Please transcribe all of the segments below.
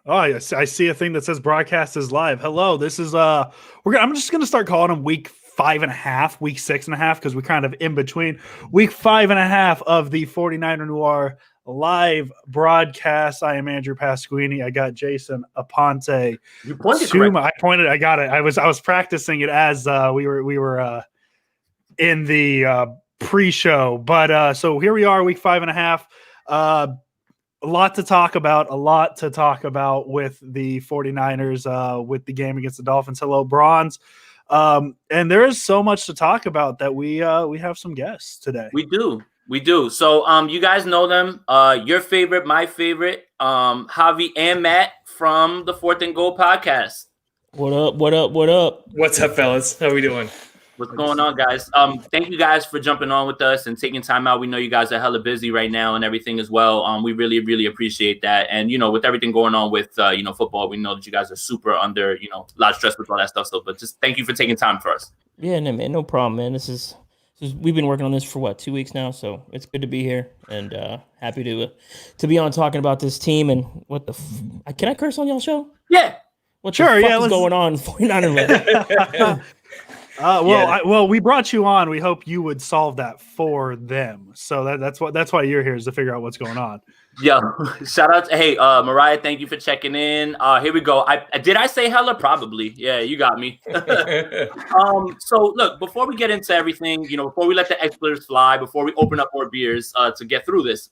Oh, yes, I see a thing that says broadcast is live. Hello, this is I'm just gonna start calling them week 5.5, week 6.5, because we're kind of in between week 5.5 of the 49er Noir live broadcast. I am Andrew Pasquini. I got Jason Aponte. You pointed correctly. I got it. I was practicing it as we were in the pre-show. But so here we are, week 5.5. A lot to talk about with the 49ers, with the game against the Dolphins. Hello, Bronze. And there is so much to talk about that we have some guests today. We do. So you guys know them. Your favorite, my favorite, Javi and Matt from the Fourth and Goal podcast. What up? What's up, fellas? How we doing? What's going on, guys? Thank you guys for jumping on with us and taking time out. We know you guys are hella busy right now and everything as well. We really, really appreciate that. And, with everything going on with, football, we know that you guys are super under, a lot of stress with all that stuff. So, but just thank you for taking time for us. Yeah, no, man, no problem, man. This is we've been working on this for 2 weeks now, so it's good to be here and happy to be on talking about this team and what the can I curse on y'all show? Yeah. What the fuck is going on? 49er. Well, we brought you on. We hope you would solve that for them. So that's why you're here, is to figure out what's going on. Yeah. Shout out to Mariah. Thank you for checking in. Here we go. Did I say hella? Probably. Yeah, you got me. So look, before we get into everything, before we let the expletives fly, before we open up more beers to get through this,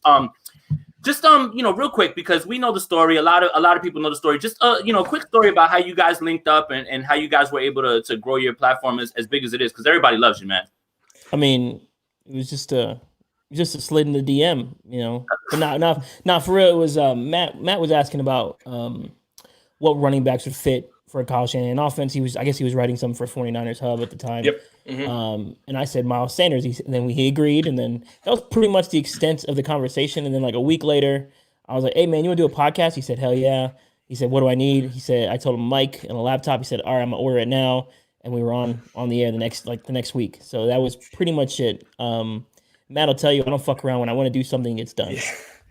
just real quick, because we know the story. A lot of people know the story. Just quick story about how you guys linked up and how you guys were able to grow your platform as big as it is, because everybody loves you, man. I mean, it was just a slid in the DM, but not for real. It was Matt was asking about what running backs would fit for a Kyle Shanahan offense. He was writing something for 49ers Hub at the time. Yep. Mm-hmm. And I said Miles Sanders. And then he agreed, and then that was pretty much the extent of the conversation. And then like a week later, I was like, "Hey man, you want to do a podcast?" He said, "Hell yeah." He said, "What do I need?" He said, I told him mic and a laptop. He said, "All right, I'm gonna order it now." And we were on the air the next week. So that was pretty much it. Matt will tell you, I don't fuck around. When I want to do something, it's done.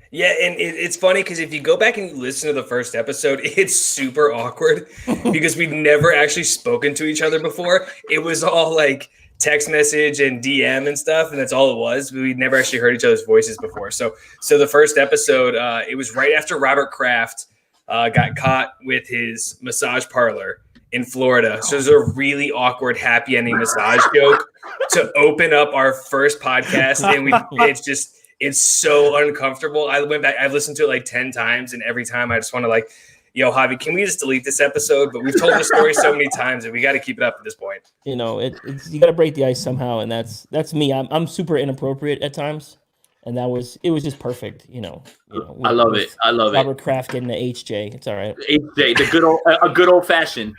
Yeah, and it's funny because if you go back and you listen to the first episode, it's super awkward because we've never actually spoken to each other before. It was all like text message and DM and stuff, and that's all it was. We'd never actually heard each other's voices before. So the first episode, it was right after Robert Kraft got caught with his massage parlor in Florida. So there's a really awkward happy ending massage joke to open up our first podcast, and it's so uncomfortable. I went back, I've listened to it like 10 times, and every time I just want to like, yo, Javi, can we just delete this episode? But we've told the story so many times, and we got to keep it up at this point. It's you got to break the ice somehow, and that's me. I'm super inappropriate at times, and it was just perfect. I love it. Robert Kraft getting the HJ. It's all right. HJ, a good old fashioned.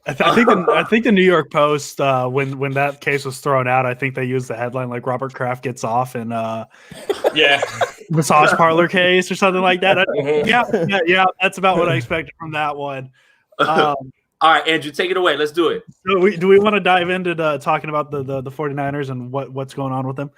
I think the New York Post, when that case was thrown out, I think they used the headline like Robert Kraft gets off in massage parlor case or something like that. Yeah, that's about what I expected from that one. All right, Andrew, take it away. Let's do it. So do we want to dive into talking about the 49ers and what's going on with them?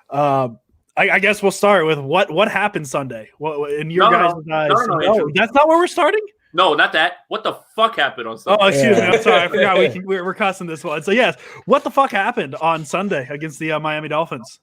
I guess we'll start with what happened Sunday. What in your guys' eyes? No, that's not where we're starting. No, not that. What the fuck happened on Sunday? Oh, excuse me. I'm sorry. I forgot we're cussing this one. So, yes, what the fuck happened on Sunday against the Miami Dolphins?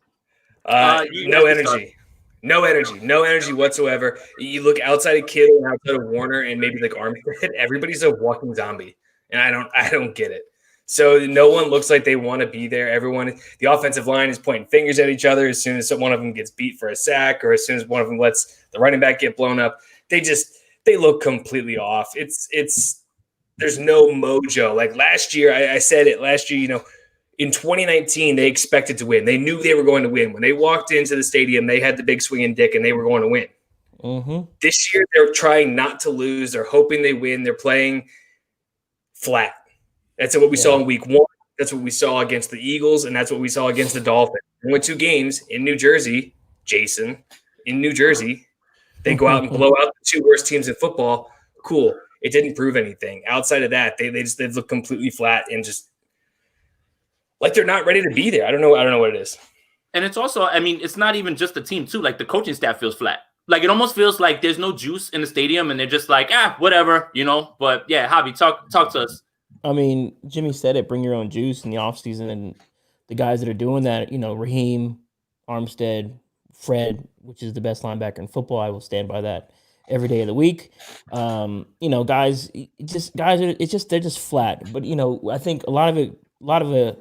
No energy. No energy whatsoever. You look outside of Kittle and outside of Warner and maybe like Armstead, everybody's a walking zombie. And I don't get it. So no one looks like they want to be there. The offensive line is pointing fingers at each other as soon as one of them gets beat for a sack or as soon as one of them lets the running back get blown up. They look completely off. There's no mojo. Like last year, I said it last year, in 2019, they expected to win. They knew they were going to win. When they walked into the stadium, they had the big swinging dick and they were going to win. Mm-hmm. This year, they're trying not to lose. They're hoping they win. They're playing flat. That's what we saw in week 1. That's what we saw against the Eagles, and that's what we saw against the Dolphins. We went 2 games in New Jersey, Jason, in New Jersey. They go out and blow out the 2 worst teams in football. Cool. It didn't prove anything. Outside of that, they look completely flat and just like they're not ready to be there. I don't know what it is. And it's also, it's not even just the team too. Like the coaching staff feels flat. Like it almost feels like there's no juice in the stadium, and they're just like, whatever, you know. But yeah, Javi, talk to us. I mean, Jimmy said it. Bring your own juice in the offseason, and the guys that are doing that, you know, Raheem, Armstead, Fred, which is the best linebacker in football. I will stand by that every day of the week. You know, guys they're just flat. But you know, I think a lot of the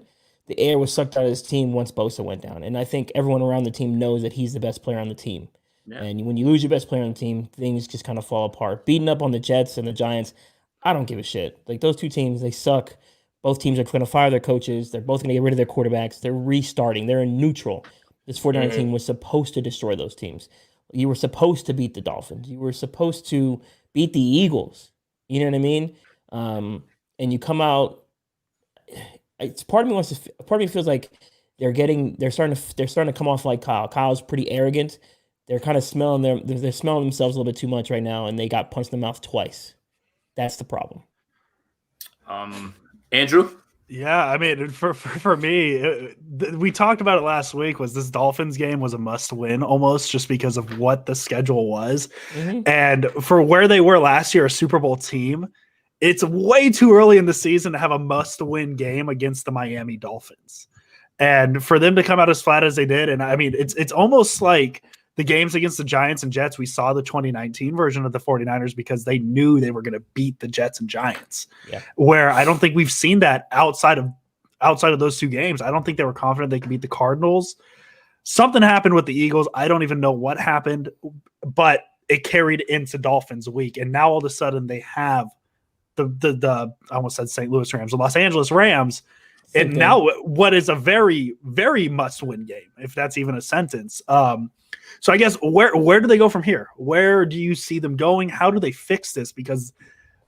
air was sucked out of his team once Bosa went down, and I think everyone around the team knows that he's the best player on the team. Yeah. And when you lose your best player on the team, things just kind of fall apart. Beating up on the Jets and the Giants, I don't give a shit. Like those two teams, they suck. Both teams are going to fire their coaches. They're both going to get rid of their quarterbacks. They're restarting. They're in neutral. This 49 team was supposed to destroy those teams. You were supposed to beat the Dolphins. You were supposed to beat the Eagles. You know what I mean? And you come out. It's part of me feels like they're starting to come off like Kyle. Kyle's pretty arrogant. They're kind of smelling themselves a little bit too much right now, and they got punched in the mouth twice. That's the problem. Andrew? Yeah, I mean, for me, we talked about it last week. Was this Dolphins game was a must win almost just because of what the schedule was, and for where they were last year, a Super Bowl team. It's way too early in the season to have a must win game against the Miami Dolphins, and for them to come out as flat as they did, and I mean, it's almost like the games against the Giants and Jets. We saw the 2019 version of the 49ers because they knew they were going to beat the Jets and Giants. Yeah. Where I don't think we've seen that outside of those two games. I don't think they were confident they could beat the Cardinals. Something happened with the Eagles. I don't even know what happened, but it carried into Dolphins week. And now all of a sudden they have the I almost said St. Louis Rams, the Los Angeles Rams. And now what is a very, very must-win game, if that's even a sentence. So I guess where do they go from here? Where do you see them going? How do they fix this? Because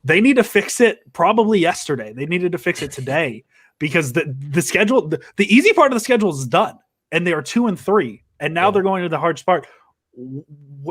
they need to fix it probably yesterday. They needed to fix it today because the schedule, the easy part of the schedule is done, and they are 2-3, and now they're going to the hard part.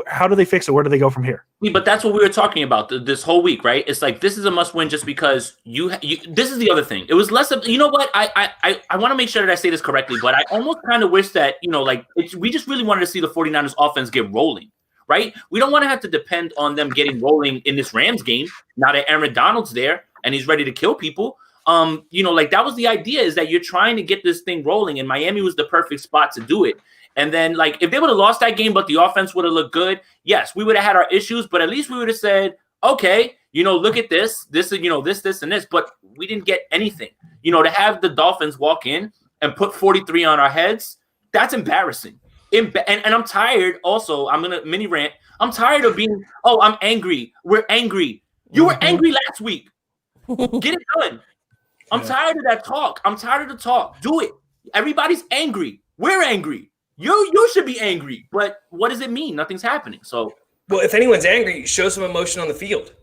How do they fix it? Where do they go from here? But that's what we were talking about this whole week, right? It's like this is a must win just because you this is the other thing. It was less of, you know what? I want to make sure that I say this correctly, but I almost kind of wish that, you know, like we just really wanted to see the 49ers offense get rolling, right? We don't want to have to depend on them getting rolling in this Rams game. Now that Aaron Donald's there and he's ready to kill people. You know, like that was the idea, is that you're trying to get this thing rolling, and Miami was the perfect spot to do it. And then, like, if they would have lost that game, but the offense would have looked good, yes, we would have had our issues, but at least we would have said, okay, you know, look at this, you know, this, and this, but we didn't get anything. You know, to have the Dolphins walk in and put 43 on our heads, that's embarrassing. And I'm tired also, I'm going to mini rant. I'm tired of being, I'm angry. We're angry. You were angry last week. Get it done. I'm tired of that talk. I'm tired of the talk. Do it. Everybody's angry. We're angry. You should be angry, but what does it mean? Nothing's happening. So, well, if anyone's angry, show some emotion on the field.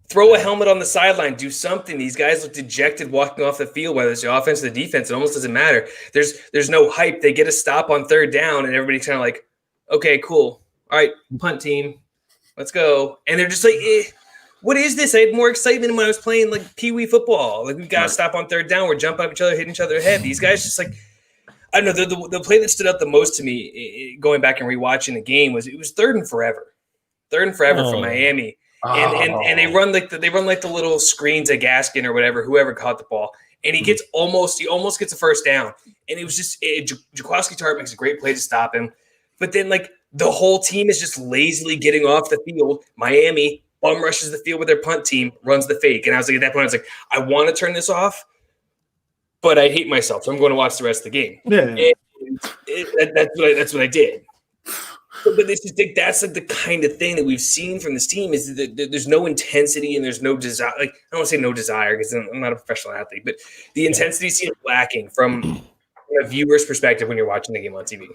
Throw a helmet on the sideline. Do something. These guys look dejected walking off the field, whether it's the offense or the defense. It almost doesn't matter. There's no hype. They get a stop on third down, and everybody's kind of like, okay, cool. All right, punt team, let's go. And they're just like, what is this? I had more excitement when I was playing like Pee-wee football. Like, we got to stop on third down. We're jumping up each other, hitting each other in the head. These guys just like, I don't know, the play that stood out the most to me going back and rewatching the game was it was third and forever from Miami. And they run like the little screen to Gaskin or whoever caught the ball. And he almost gets a first down. And it was just Jaquiski Tartt makes a great play to stop him. But then like the whole team is just lazily getting off the field. Miami bum rushes the field with their punt team, runs the fake. And I was like, at that point, I was like, I want to turn this off, but I hate myself, so I'm going to watch the rest of the game. Yeah, that's what I did. But this is that's like the kind of thing that we've seen from this team is that there's no intensity and there's no desire. Like, I don't want to say no desire because I'm not a professional athlete, but the intensity seems lacking from a viewer's perspective when you're watching the game on TV.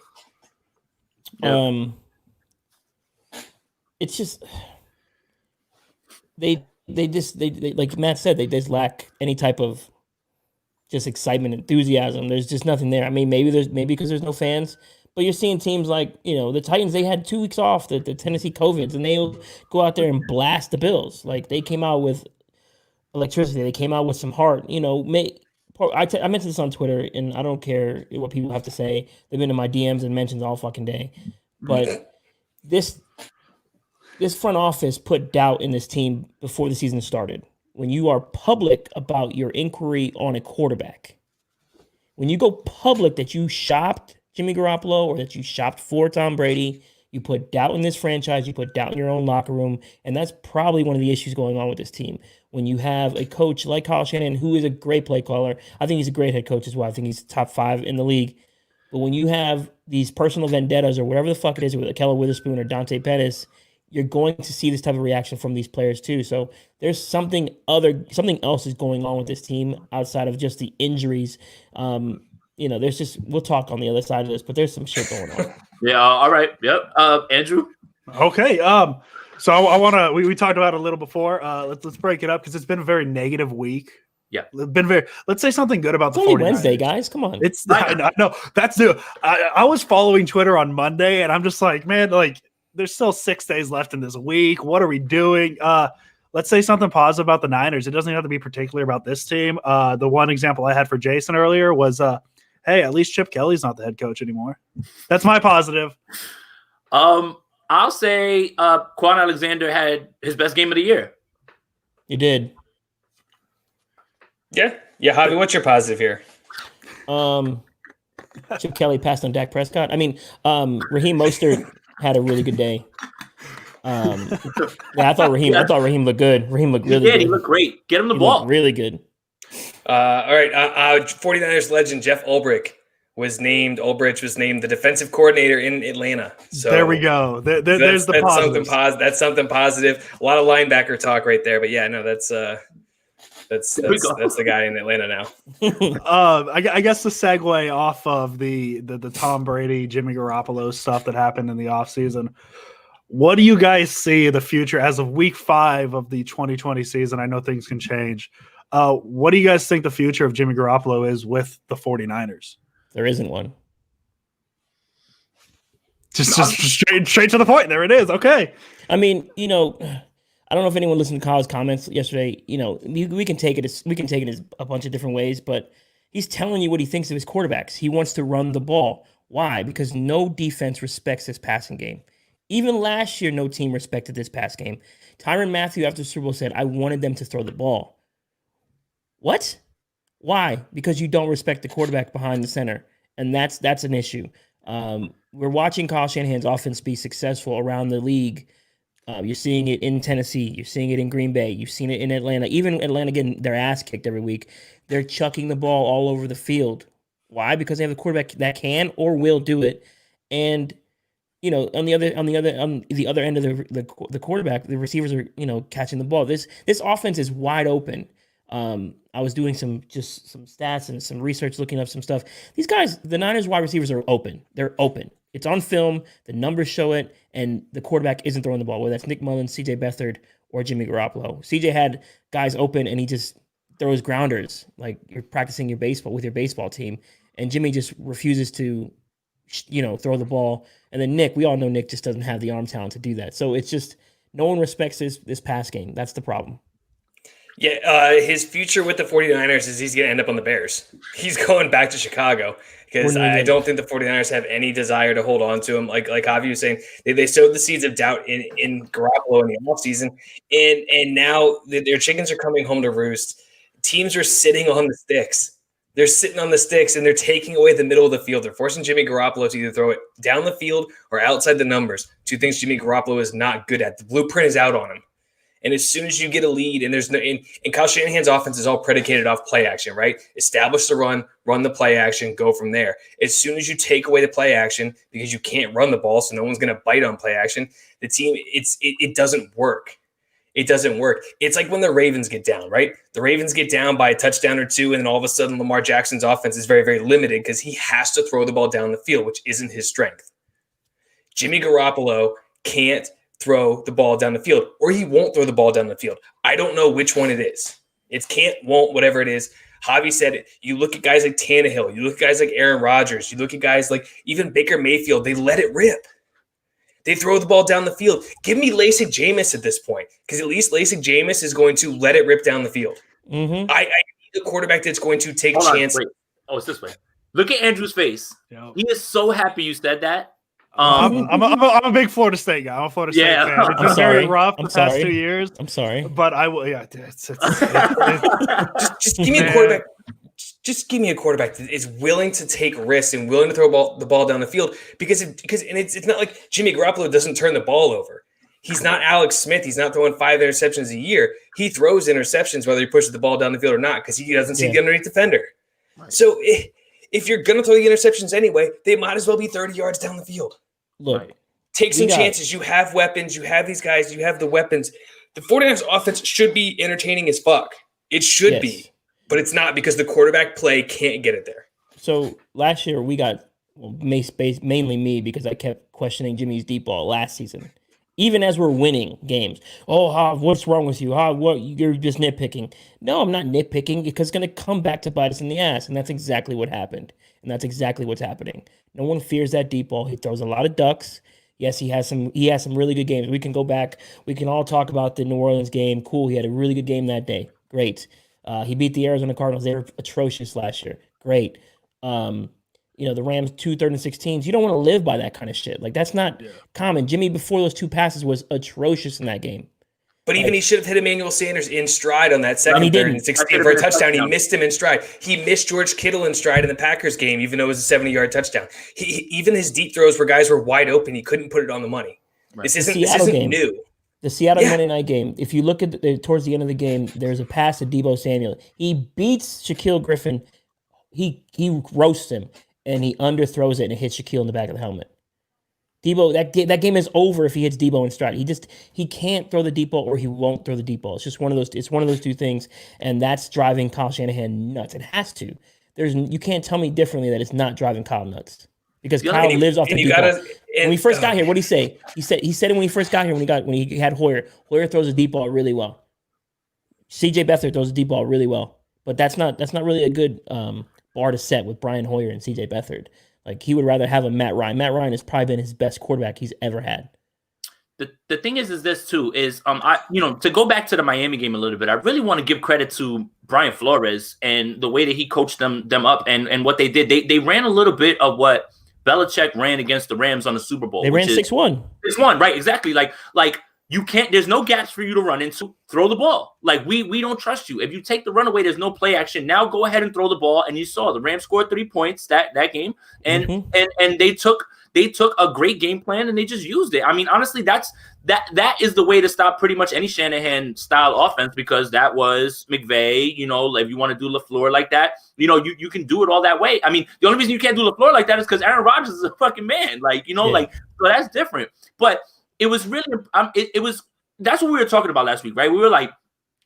It's just they like Matt said, they just lack any type of just excitement, enthusiasm. There's just nothing there. I mean, maybe because there's no fans, but you're seeing teams like, you know, the Titans, they had 2 weeks off, the Tennessee COVIDs, and they'll go out there and blast the Bills. Like, they came out with electricity. They came out with some heart. You know, I mentioned this on Twitter, and I don't care what people have to say. They've been in my DMs and mentions all fucking day. But this this front office put doubt in this team before the season started. When you are public about your inquiry on a quarterback, when you go public that you shopped Jimmy Garoppolo or that you shopped for Tom Brady, you put doubt in this franchise, you put doubt in your own locker room, and that's probably one of the issues going on with this team. When you have a coach like Kyle Shanahan, who is a great play caller, I think he's a great head coach as well. I think he's top 5 in the league. But when you have these personal vendettas or whatever the fuck it is with Keller Witherspoon or Dante Pettis, you're going to see this type of reaction from these players too. So there's something else is going on with this team outside of just the injuries. There's just, we'll talk on the other side of this, but there's some shit going on. Yeah. All right. Yep. Andrew. Okay. So I want to. We talked about it a little before. Let's break it up because it's been a very negative week. Yeah, Let's say something good about it's the only 49ers. Wednesday, guys. Come on. I know that's new. I was following Twitter on Monday, and I'm just like, man, like there's still 6 days left in this week. What are we doing? Let's say something positive about the Niners. It doesn't even have to be particular about this team. The one example I had for Jason earlier was, hey, at least Chip Kelly's not the head coach anymore. That's my positive. I'll say Quan Alexander had his best game of the year. You did. Yeah. Javi, what's your positive here? Chip Kelly passed on Dak Prescott. I mean, Raheem Mostert had a really good day. I thought Raheem looked good. Raheem looked really good. He looked great. Get him the ball. Really good. All right. 49ers legend Jeff Ulbrich was named the defensive coordinator in Atlanta. So there we go. There's the positive. That's something positive. A lot of linebacker talk right there. But yeah, no, that's the guy in Atlanta now. I guess the segue off of the Tom Brady, Jimmy Garoppolo stuff that happened in the offseason. What do you guys see the future as of week 5 of the 2020 season? I know things can change. What do you guys think the future of Jimmy Garoppolo is with the 49ers? There isn't one. Just straight to the point. There it is. Okay. I mean, I don't know if anyone listened to Kyle's comments yesterday. We can take it as a bunch of different ways, but he's telling you what he thinks of his quarterbacks. He wants to run the ball. Why? Because no defense respects this passing game. Even last year, no team respected this pass game. Tyrann Mathieu after the Super Bowl said, I wanted them to throw the ball. What? Why? Because you don't respect the quarterback behind the center. And that's an issue. We're watching Kyle Shanahan's offense be successful around the league. You're seeing it in Tennessee. You're seeing it in Green Bay. You've seen it in Atlanta. Even Atlanta getting their ass kicked every week. They're chucking the ball all over the field. Why? Because they have a quarterback that can or will do it. And on the other end of the quarterback, the receivers are catching the ball. This offense is wide open. I was doing some stats and some research, looking up some stuff. These guys, the Niners wide receivers are open. They're open. It's on film. The numbers show it, and the quarterback isn't throwing the ball, whether that's Nick Mullins, C.J. Beathard, or Jimmy Garoppolo. C.J. had guys open, and he just throws grounders like you're practicing your baseball team, and Jimmy just refuses to, throw the ball. And then Nick, we all know Nick just doesn't have the arm talent to do that. So it's just no one respects this pass game. That's the problem. Yeah, his future with the 49ers is he's going to end up on the Bears. He's going back to Chicago because I don't think the 49ers have any desire to hold on to him. Like Javi was saying, they sowed the seeds of doubt in Garoppolo in the offseason, and now their chickens are coming home to roost. Teams are sitting on the sticks. They're sitting on the sticks, and they're taking away the middle of the field. They're forcing Jimmy Garoppolo to either throw it down the field or outside the numbers, 2 things Jimmy Garoppolo is not good at. The blueprint is out on him. And as soon as you get a lead, and there's no, and Kyle Shanahan's offense is all predicated off play action, right? Establish the run the play action, go from there. As soon as you take away the play action because you can't run the ball, so no one's going to bite on play action, the team it doesn't work. It doesn't work. It's like when the Ravens get down, right? The Ravens get down by a touchdown or 2, and then all of a sudden Lamar Jackson's offense is very, very limited because he has to throw the ball down the field, which isn't his strength. Jimmy Garoppolo can't throw the ball down the field, or he won't throw the ball down the field. I don't know which one it is. It's can't, won't, whatever it is. Javi said it. You look at guys like Tannehill. You look at guys like Aaron Rodgers. You look at guys like even Baker Mayfield. They let it rip. They throw the ball down the field. Give me LASIK Jameis at this point, because at least LASIK Jameis is going to let it rip down the field. Mm-hmm. I need a quarterback that's going to take chances. Oh, it's this way. Look at Andrew's face. Yep. He is so happy you said that. I'm a big Florida State guy. I'm a Florida State fan. It's been very rough the past 2 years. I'm sorry, but I will. Yeah, it's just give me a quarterback. Just give me a quarterback that is willing to take risks and willing to throw the ball down the field because it's not like Jimmy Garoppolo doesn't turn the ball over. He's not Alex Smith. He's not throwing 5 interceptions a year. He throws interceptions whether he pushes the ball down the field or not because he doesn't see the underneath defender. Right. So if you're going to throw the interceptions anyway, they might as well be 30 yards down the field. Look, take some chances. You have weapons. You have these guys. You have the weapons. The 49ers offense should be entertaining as fuck. It should be, but it's not because the quarterback play can't get it there. So last year we got mainly me because I kept questioning Jimmy's deep ball last season. Even as we're winning games. Oh, what's wrong with you? What you're just nitpicking. No, I'm not nitpicking because it's going to come back to bite us in the ass. And that's exactly what happened. And that's exactly what's happening. No one fears that deep ball. He throws a lot of ducks. Yes, he has some really good games. We can go back. We can all talk about the New Orleans game. Cool. He had a really good game that day. Great. He beat the Arizona Cardinals. They were atrocious last year. Great. The Rams 2 3rd and 16s. You don't want to live by that kind of shit. Like that's not common. Jimmy before those 2 passes was atrocious in that game. But even he should have hit Emmanuel Sanders in stride on that second 3rd and 16 for a touchdown. He missed him in stride. He missed George Kittle in stride in the Packers game, even though it was a 70-yard touchdown. Even his deep throws where guys were wide open, he couldn't put it on the money. Right. This isn't new. The Seattle Monday night game. If you look at towards the end of the game, there's a pass to Deebo Samuel. He beats Shaquille Griffin. He roasts him. And he underthrows it and it hits Shaquille in the back of the helmet. Deebo, that game is over if he hits Deebo in stride. He can't throw the deep ball or he won't throw the deep ball. It's just one of those. It's one of those 2 things, and that's driving Kyle Shanahan nuts. It has to. You can't tell me differently that it's not driving Kyle nuts because Kyle lives off the deep ball. When we first got here, what did he say? He said it when he first got here when he had Hoyer. Hoyer throws a deep ball really well. CJ Beathard throws a deep ball really well, but that's not really a good bar to set with Brian Hoyer and CJ Beathard. Like he would rather have a Matt Ryan. Matt Ryan has probably been his best quarterback he's ever had. The thing is this too is to go back to the Miami game a little bit. I really want to give credit to Brian Flores and the way that he coached them up and what they did. They ran a little bit of what Belichick ran against the Rams on the Super Bowl. They ran 6-1. 6-1, right? Exactly. Like you can't. There's no gaps for you to run into. Throw the ball. Like we don't trust you. If you take the run away, there's no play action. Now go ahead and throw the ball. And you saw the Rams scored 3 points that game, and they took a great game plan and they just used it. I mean, honestly, that is the way to stop pretty much any Shanahan style offense because that was McVay. If you want to do LaFleur like that, you can do it all that way. I mean, the only reason you can't do LaFleur like that is because Aaron Rodgers is a fucking man. So that's different. But it was really, that's what we were talking about last week, right? We were like,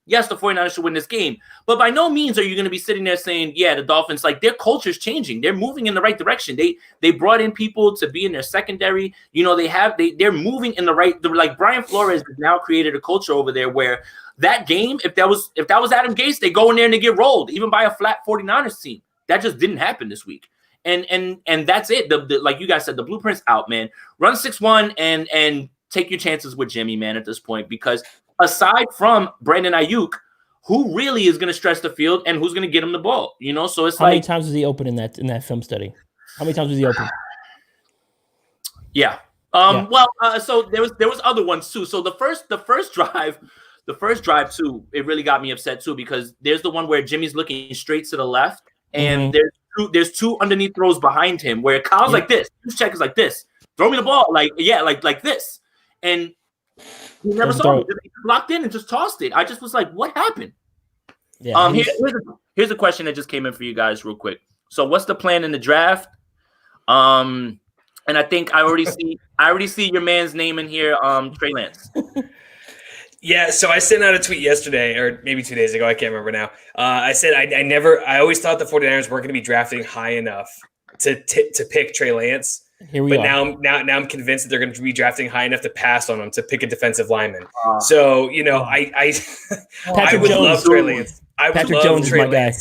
yes, the 49ers should win this game, but by no means are you going to be sitting there saying, yeah, the Dolphins, like their culture's changing. They're moving in the right direction. They brought in people to be in their secondary. They're moving in the right, like Brian Flores has now created a culture over there where that game, if that was Adam Gase, they go in there and they get rolled even by a flat 49ers team. That just didn't happen this week. And that's it. The like you guys said, the blueprint's out, man. Run 6-1 and take your chances with Jimmy, man, at this point, because aside from Brandon Ayuk, who really is going to stretch the field and who's going to get him the ball? So it's how many times was he open in that film study? How many times was he open? Yeah. Well, so there was other ones too. So the first drive too, it really got me upset too because there's the one where Jimmy's looking straight to the left, and there's two underneath throws behind him where Kyle's like this, his check is like this, throw me the ball, like this, and he never saw it. He locked in and just tossed it. I just was like, what happened? Yeah. Here's a question that just came in for you guys real quick. So what's the plan in the draft? And I think I already see your man's name in here, Trey Lance. Yeah, so I sent out a tweet yesterday, or maybe 2 days ago, I can't remember now. I said I always thought the 49ers weren't going to be drafting high enough to pick Trey Lance. Now I'm convinced that they're going to be drafting high enough to pass on him to pick a defensive lineman. So, I would love Trey Lance. Patrick Jones is my guy.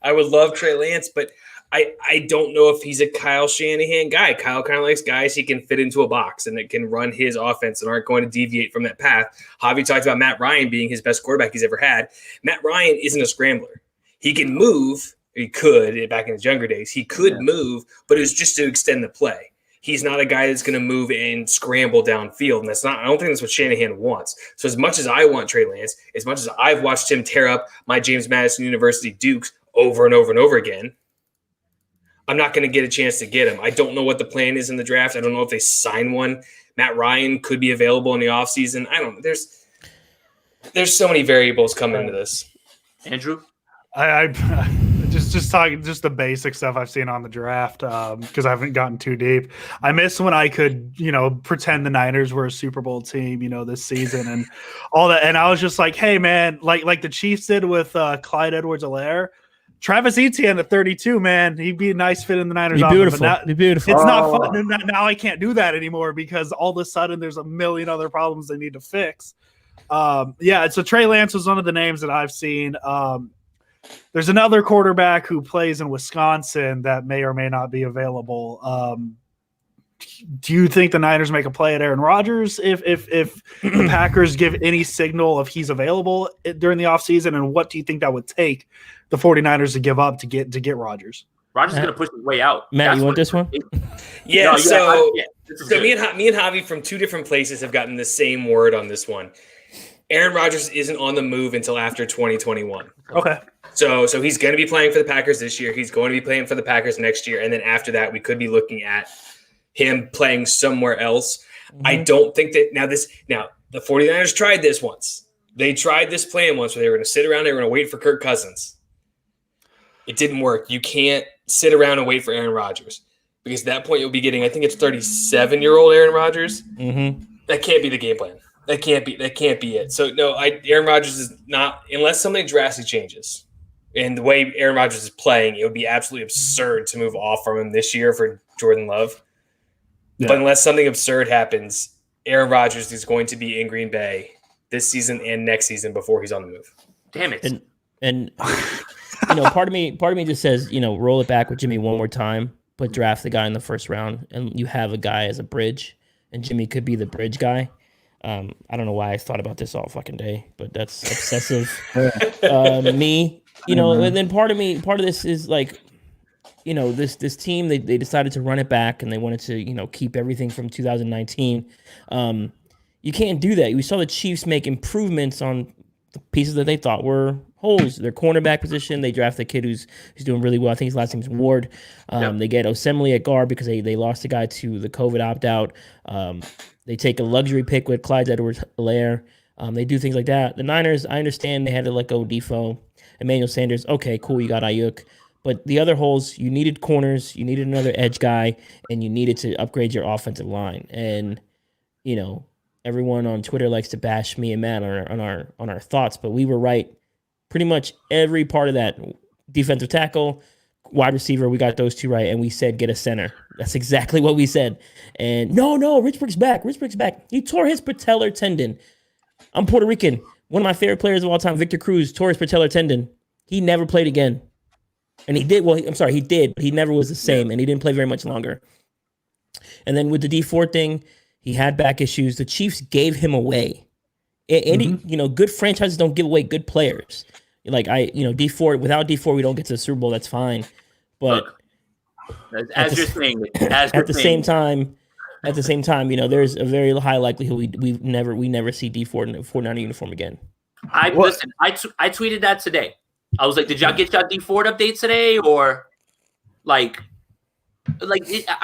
I would love Trey Lance, but I don't know if he's a Kyle Shanahan guy. Kyle kind of likes guys he can fit into a box and that can run his offense and aren't going to deviate from that path. Javi talked about Matt Ryan being his best quarterback he's ever had. Matt Ryan isn't a scrambler. He can move. He could back in his younger days. He could move, but it was just to extend the play. he's not a guy that's going to move and scramble downfield. And I don't think that's what Shanahan wants. So as much as I want Trey Lance, as much as I've watched him tear up my James Madison University Dukes over and over and over again, I'm not going to get a chance to get him. I don't know what the plan is in the draft. I don't know if they sign one. Matt Ryan could be available in the offseason. I don't know. There's so many variables coming into this. Andrew? I just talking just the basic stuff I've seen on the draft because I haven't gotten too deep. I miss when I could, pretend the Niners were a Super Bowl team, this season and all that. And I was just like, hey man, like the Chiefs did with Clyde Edwards-Helaire. Travis Etienne at 32, man, he'd be a nice fit in the Niners. Be beautiful. It's not fun. Now I can't do that anymore because all of a sudden there's a million other problems they need to fix. So Trey Lance was one of the names that I've seen. There's another quarterback who plays in Wisconsin that may or may not be available. Do you think the Niners make a play at Aaron Rodgers if the Packers give any signal if he's available during the offseason? And what do you think that would take the 49ers to give up to get Rodgers? Rodgers is going to push his way out. Matt, you want this one? Yeah, me and Javi from two different places have gotten the same word on this one. Aaron Rodgers isn't on the move until after 2021. Okay. So he's going to be playing for the Packers this year. He's going to be playing for the Packers next year. And then after that, we could be looking at him playing somewhere else. Mm-hmm. I don't think that the 49ers tried this once. They tried this plan once where they were going to sit around. They were going to wait for Kirk Cousins. It didn't work. You can't sit around and wait for Aaron Rodgers because at that point you'll be getting, I think it's 37-year-old Aaron Rodgers. Mm-hmm. That can't be the game plan. That can't be it. So no, Aaron Rodgers is not, unless something drastic changes. And the way Aaron Rodgers is playing, it would be absolutely absurd to move off from him this year for Jordan Love. Yeah. But unless something absurd happens, Aaron Rodgers is going to be in Green Bay this season and next season before he's on the move. Damn it. And part of me just says, roll it back with Jimmy one more time, but draft the guy in the first round, and you have a guy as a bridge, and Jimmy could be the bridge guy. I don't know why I thought about this all fucking day, but that's obsessive. Me. And then part of this is like, this team, they decided to run it back and they wanted to, keep everything from 2019. You can't do that. We saw the Chiefs make improvements on the pieces that they thought were holes. Their cornerback position, they draft a kid who's doing really well. I think his last name is Ward. They get Osemele at guard because they lost a guy to the COVID opt-out. They take a luxury pick with Clyde Edwards-Helaire. They do things like that. The Niners, I understand they had to let go Defoe. Emmanuel Sanders, okay, cool, you got Ayuk. But the other holes, you needed corners, you needed another edge guy, and you needed to upgrade your offensive line. And, everyone on Twitter likes to bash me and Matt on our thoughts, but we were right. Pretty much every part of that. Defensive tackle, wide receiver, we got those two right, and we said get a center. That's exactly what we said. And no, Rich Brick's back. He tore his patellar tendon. I'm Puerto Rican. One of my favorite players of all time, Victor Cruz, tore his patellar tendon. He never played again. And he did, he did, but he never was the same, and he didn't play very much longer. And then with the D4 thing, he had back issues. The Chiefs gave him away. And good franchises don't give away good players. Like D4, without D4, we don't get to the Super Bowl. That's fine. But as you're saying, at the same time, there's a very high likelihood we never see D4 in a 49er uniform again. I tweeted that today. I was like, did y'all get y'all D4 update today? Or I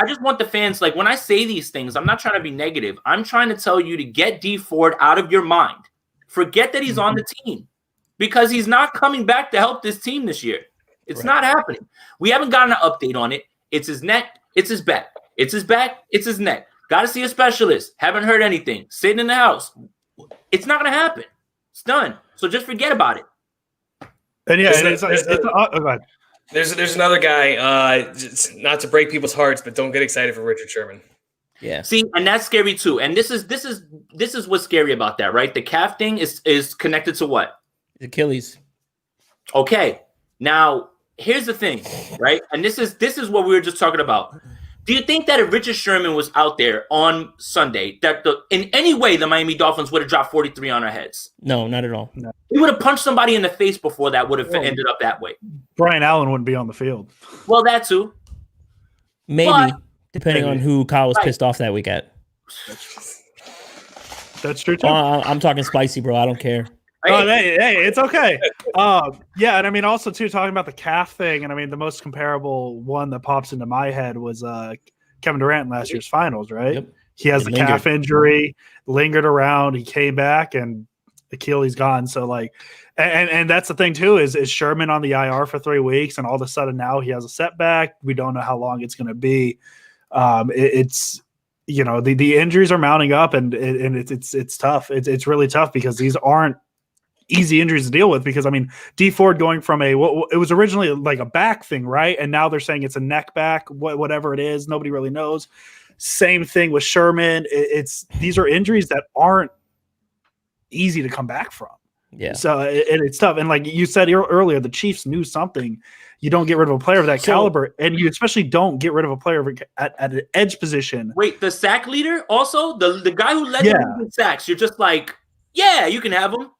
just want the fans, when I say these things, I'm not trying to be negative. I'm trying to tell you to get D4 out of your mind. Forget that he's on the team because he's not coming back to help this team this year. It's not happening. We haven't gotten an update on it. It's his neck. It's his back. It's his back. It's his neck. Got to see a specialist. Haven't heard anything. Sitting in the house. It's not going to happen. It's done. So just forget about it. And go ahead. There's another guy. Not to break people's hearts, but don't get excited for Richard Sherman. Yeah. See, and that's scary too. And this is what's scary about that, right? The calf thing is connected to what? Achilles. Okay. Now here's the thing, right? And this is what we were just talking about. Do you think that if Richard Sherman was out there on Sunday, that in any way the Miami Dolphins would have dropped 43 on our heads? No, not at all. No. He would have punched somebody in the face before that would have ended up that way. Brian Allen wouldn't be on the field. Well, that too. Maybe. Depending on who Kyle was pissed off that week at. That's true too. I'm talking spicy, bro. I don't care. Oh, hey, it's okay. Yeah, and I mean, also too, talking about the calf thing, and I mean, the most comparable one that pops into my head was Kevin Durant in last year's finals, right? Yep. He has the calf injury, lingered around, he came back, and Achilles gone. So like, and that's the thing too, is Sherman on the IR for 3 weeks, and all of a sudden now he has a setback. We don't know how long it's going to be. It's the injuries are mounting up, and it's tough. It's really tough because these aren't easy injuries to deal with. Because I mean, D Ford going from it was originally like a back thing, right? And now they're saying it's a neck back, whatever it is. Nobody really knows. Same thing with Sherman. These are injuries that aren't easy to come back from. Yeah. So it's tough. And like you said earlier, the Chiefs knew something. You don't get rid of a player of that caliber, and you especially don't get rid of a player at an edge position. Wait, the sack leader also? The guy who led the sacks, you're just like, yeah, you can have him.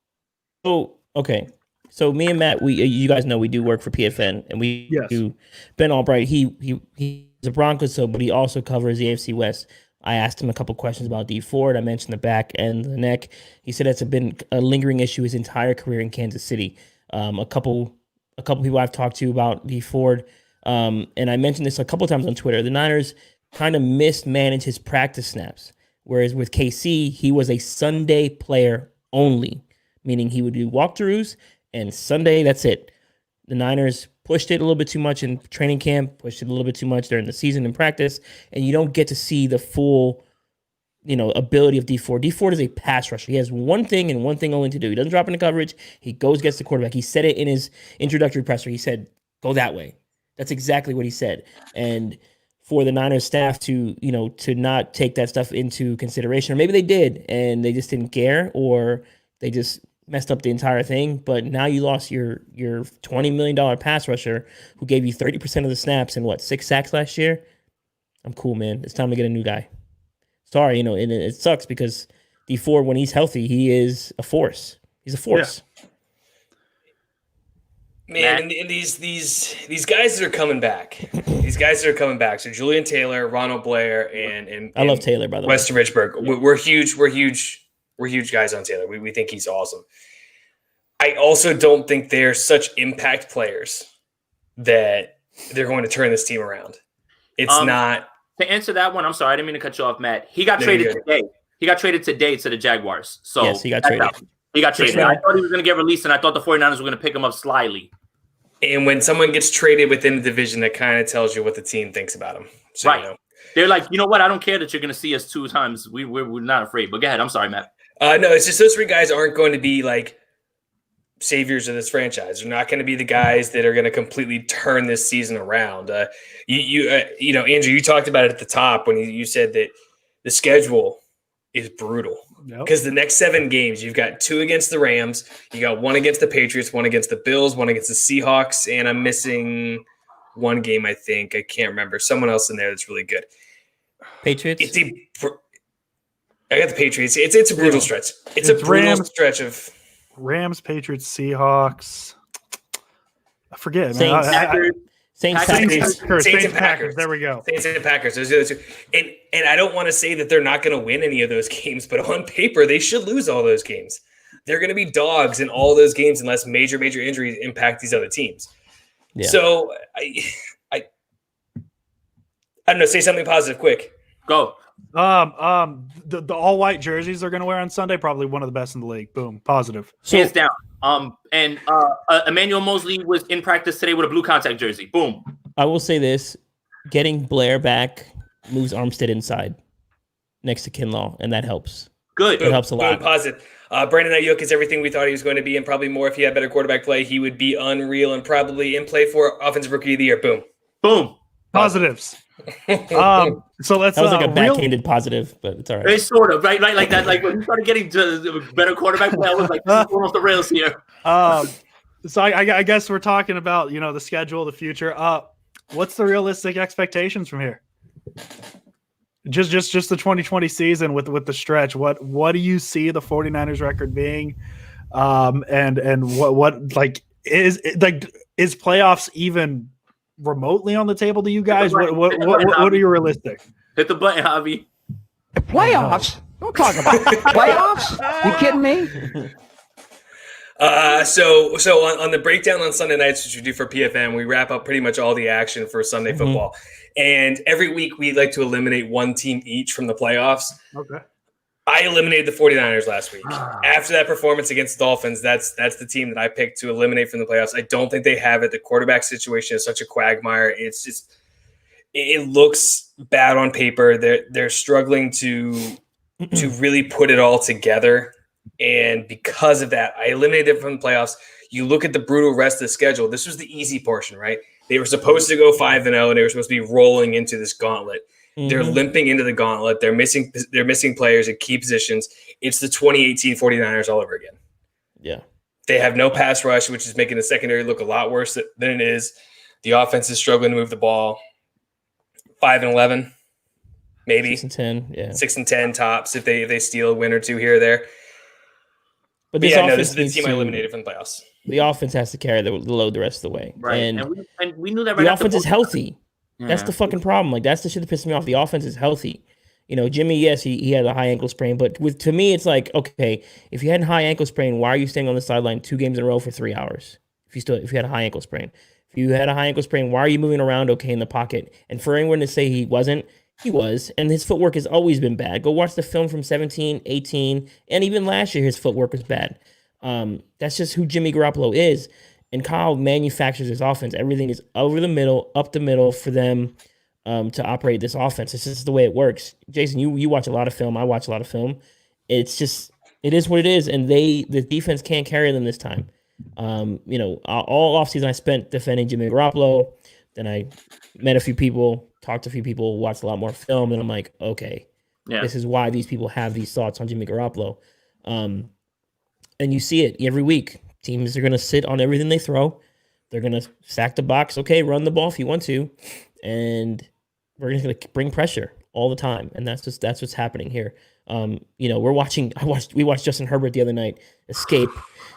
Oh, okay. So me and Matt, you guys know we do work for PFN, and we do Ben Albright. He's a Broncos, but he also covers the AFC West. I asked him a couple questions about D Ford. I mentioned the back and the neck. He said that's been a lingering issue his entire career in Kansas City. A couple people I've talked to about D Ford, and I mentioned this a couple times on Twitter. The Niners kind of mismanaged his practice snaps, whereas with KC, he was a Sunday player only, meaning he would do walkthroughs, and Sunday, that's it. The Niners pushed it a little bit too much in training camp, pushed it a little bit too much during the season in practice, and you don't get to see the full, ability of D Ford. D Ford is a pass rusher. He has one thing and one thing only to do. He doesn't drop into coverage. He gets the quarterback. He said it in his introductory presser. He said, go that way. That's exactly what he said. And for the Niners staff to not take that stuff into consideration, or maybe they did and they just didn't care, or they just messed up the entire thing. But now you lost your $20 million pass rusher who gave you 30% of the snaps and 6 sacks last year. I'm cool, man. It's time to get a new guy. Sorry, and it sucks because D Ford, when he's healthy, he is a force. He's a force. Yeah. Man, and these guys that are coming back, So Julian Taylor, Ronald Blair, and I love Taylor, by the way. Weston Richburg. We're huge guys on Taylor. We think he's awesome. I also don't think they're such impact players that they're going to turn this team around. It's not. To answer that one, I'm sorry, I didn't mean to cut you off, Matt. He got traded today. He got traded today to the Jaguars. So yes, he got traded. He got traded. I thought he was going to get released, and I thought the 49ers were going to pick him up slyly. And when someone gets traded within the division, that kind of tells you what the team thinks about him. So, right. They're like, you know what? I don't care that you're going to see us 2 times. We're not afraid. But go ahead. I'm sorry, Matt. No, it's just those 3 guys aren't going to be like saviors of this franchise. They're not going to be the guys that are going to completely turn this season around. Andrew, you talked about it at the top when you said that the schedule is brutal because the next 7 games, you've got 2 against the Rams, you got 1 against the Patriots, 1 against the Bills, 1 against the Seahawks, and I'm missing 1 game. I think I can't remember. Someone else in there that's really good. Patriots. I got the Patriots. It's a brutal stretch. It's a brutal stretch of Rams, Patriots, Seahawks. I forget. Saints, Saints and Packers. There we go. Saints and Packers. Those are the 2. And I don't want to say that they're not going to win any of those games, but on paper, they should lose all those games. They're going to be dogs in all those games unless major injuries impact these other teams. Yeah. So I don't know. Say something positive, quick. Go. The all white jerseys they're going to wear on Sunday, probably one of the best in the league. Boom, positive. Hands down. And Emmanuel Mosley was in practice today with a blue contact jersey. Boom. I will say this: getting Blair back moves Armstead inside next to Kinlaw, and that helps. Good. It helps a lot. Boom, positive. Brandon Ayuk is everything we thought he was going to be, and probably more if he had better quarterback play. He would be unreal and probably in play for Offensive Rookie of the Year. Boom. Boom. Positives. So let's. That was like a backhanded positive, but it's all right. It's sort of right, like that. Like when you started getting to better quarterback play, I was like, this is going off the rails here. So I guess we're talking about the schedule, the future. What's the realistic expectations from here? Just the 2020 season with the stretch. What do you see the 49ers record being? And what is playoffs even remotely on the table to you guys? button. What are you realistic? Hit the button, Javi. Playoffs? Don't talk about playoffs. You kidding me? So on the breakdown on Sunday nights, which we do for PFM, we wrap up pretty much all the action for Sunday football. And every week we like to eliminate one team each from the playoffs. Okay. I eliminated the 49ers last week. After that performance against the Dolphins, that's the team that I picked to eliminate from the playoffs. I don't think they have it. The quarterback situation is such a quagmire. It's just it looks bad on paper. They're struggling to really put it all together. And because of that, I eliminated them from the playoffs. You look at the brutal rest of the schedule. This was the easy portion, right? They were supposed to go 5-0, and they were supposed to be rolling into this gauntlet. They're limping into the gauntlet. They're missing players at key positions. It's the 2018 49ers all over again. Yeah. They have no pass rush, which is making the secondary look a lot worse than it is. The offense is struggling to move the ball. 5-11, maybe 6-10, yeah. 6-10 tops if they steal a win or two here or there. But this is the team I eliminated from the playoffs. The offense has to carry the load the rest of the way. Right. And we knew that right. the offense is healthy. Yeah. That's the fucking problem. Like, that's the shit that pissed me off. The offense is healthy. You know, Jimmy, yes, he had a high ankle sprain, but to me, it's like, okay, if you had a high ankle sprain, why are you staying on the sideline 2 games in a row for 3 hours? If you had a high ankle sprain. If you had a high ankle sprain, why are you moving around okay in the pocket? And for anyone to say he wasn't, he was. And his footwork has always been bad. Go watch the film from 17, 18, and even last year, his footwork was bad. That's just who Jimmy Garoppolo is. And Kyle manufactures his offense. Everything is over the middle, up the middle for them to operate this offense. It's just the way it works. Jason, you watch a lot of film. I watch a lot of film. It is what it is. And the defense can't carry them this time. You know, all offseason I spent defending Jimmy Garoppolo. Then I met a few people, talked to a few people, watched a lot more film. And I'm like, okay, this is why these people have these thoughts on Jimmy Garoppolo. And you see it every week. Teams are going to sit on everything they throw. They're going to stack the box. Okay, run the ball if you want to. And we're going to bring pressure all the time. And that's what's happening here. You know, we watched Justin Herbert the other night escape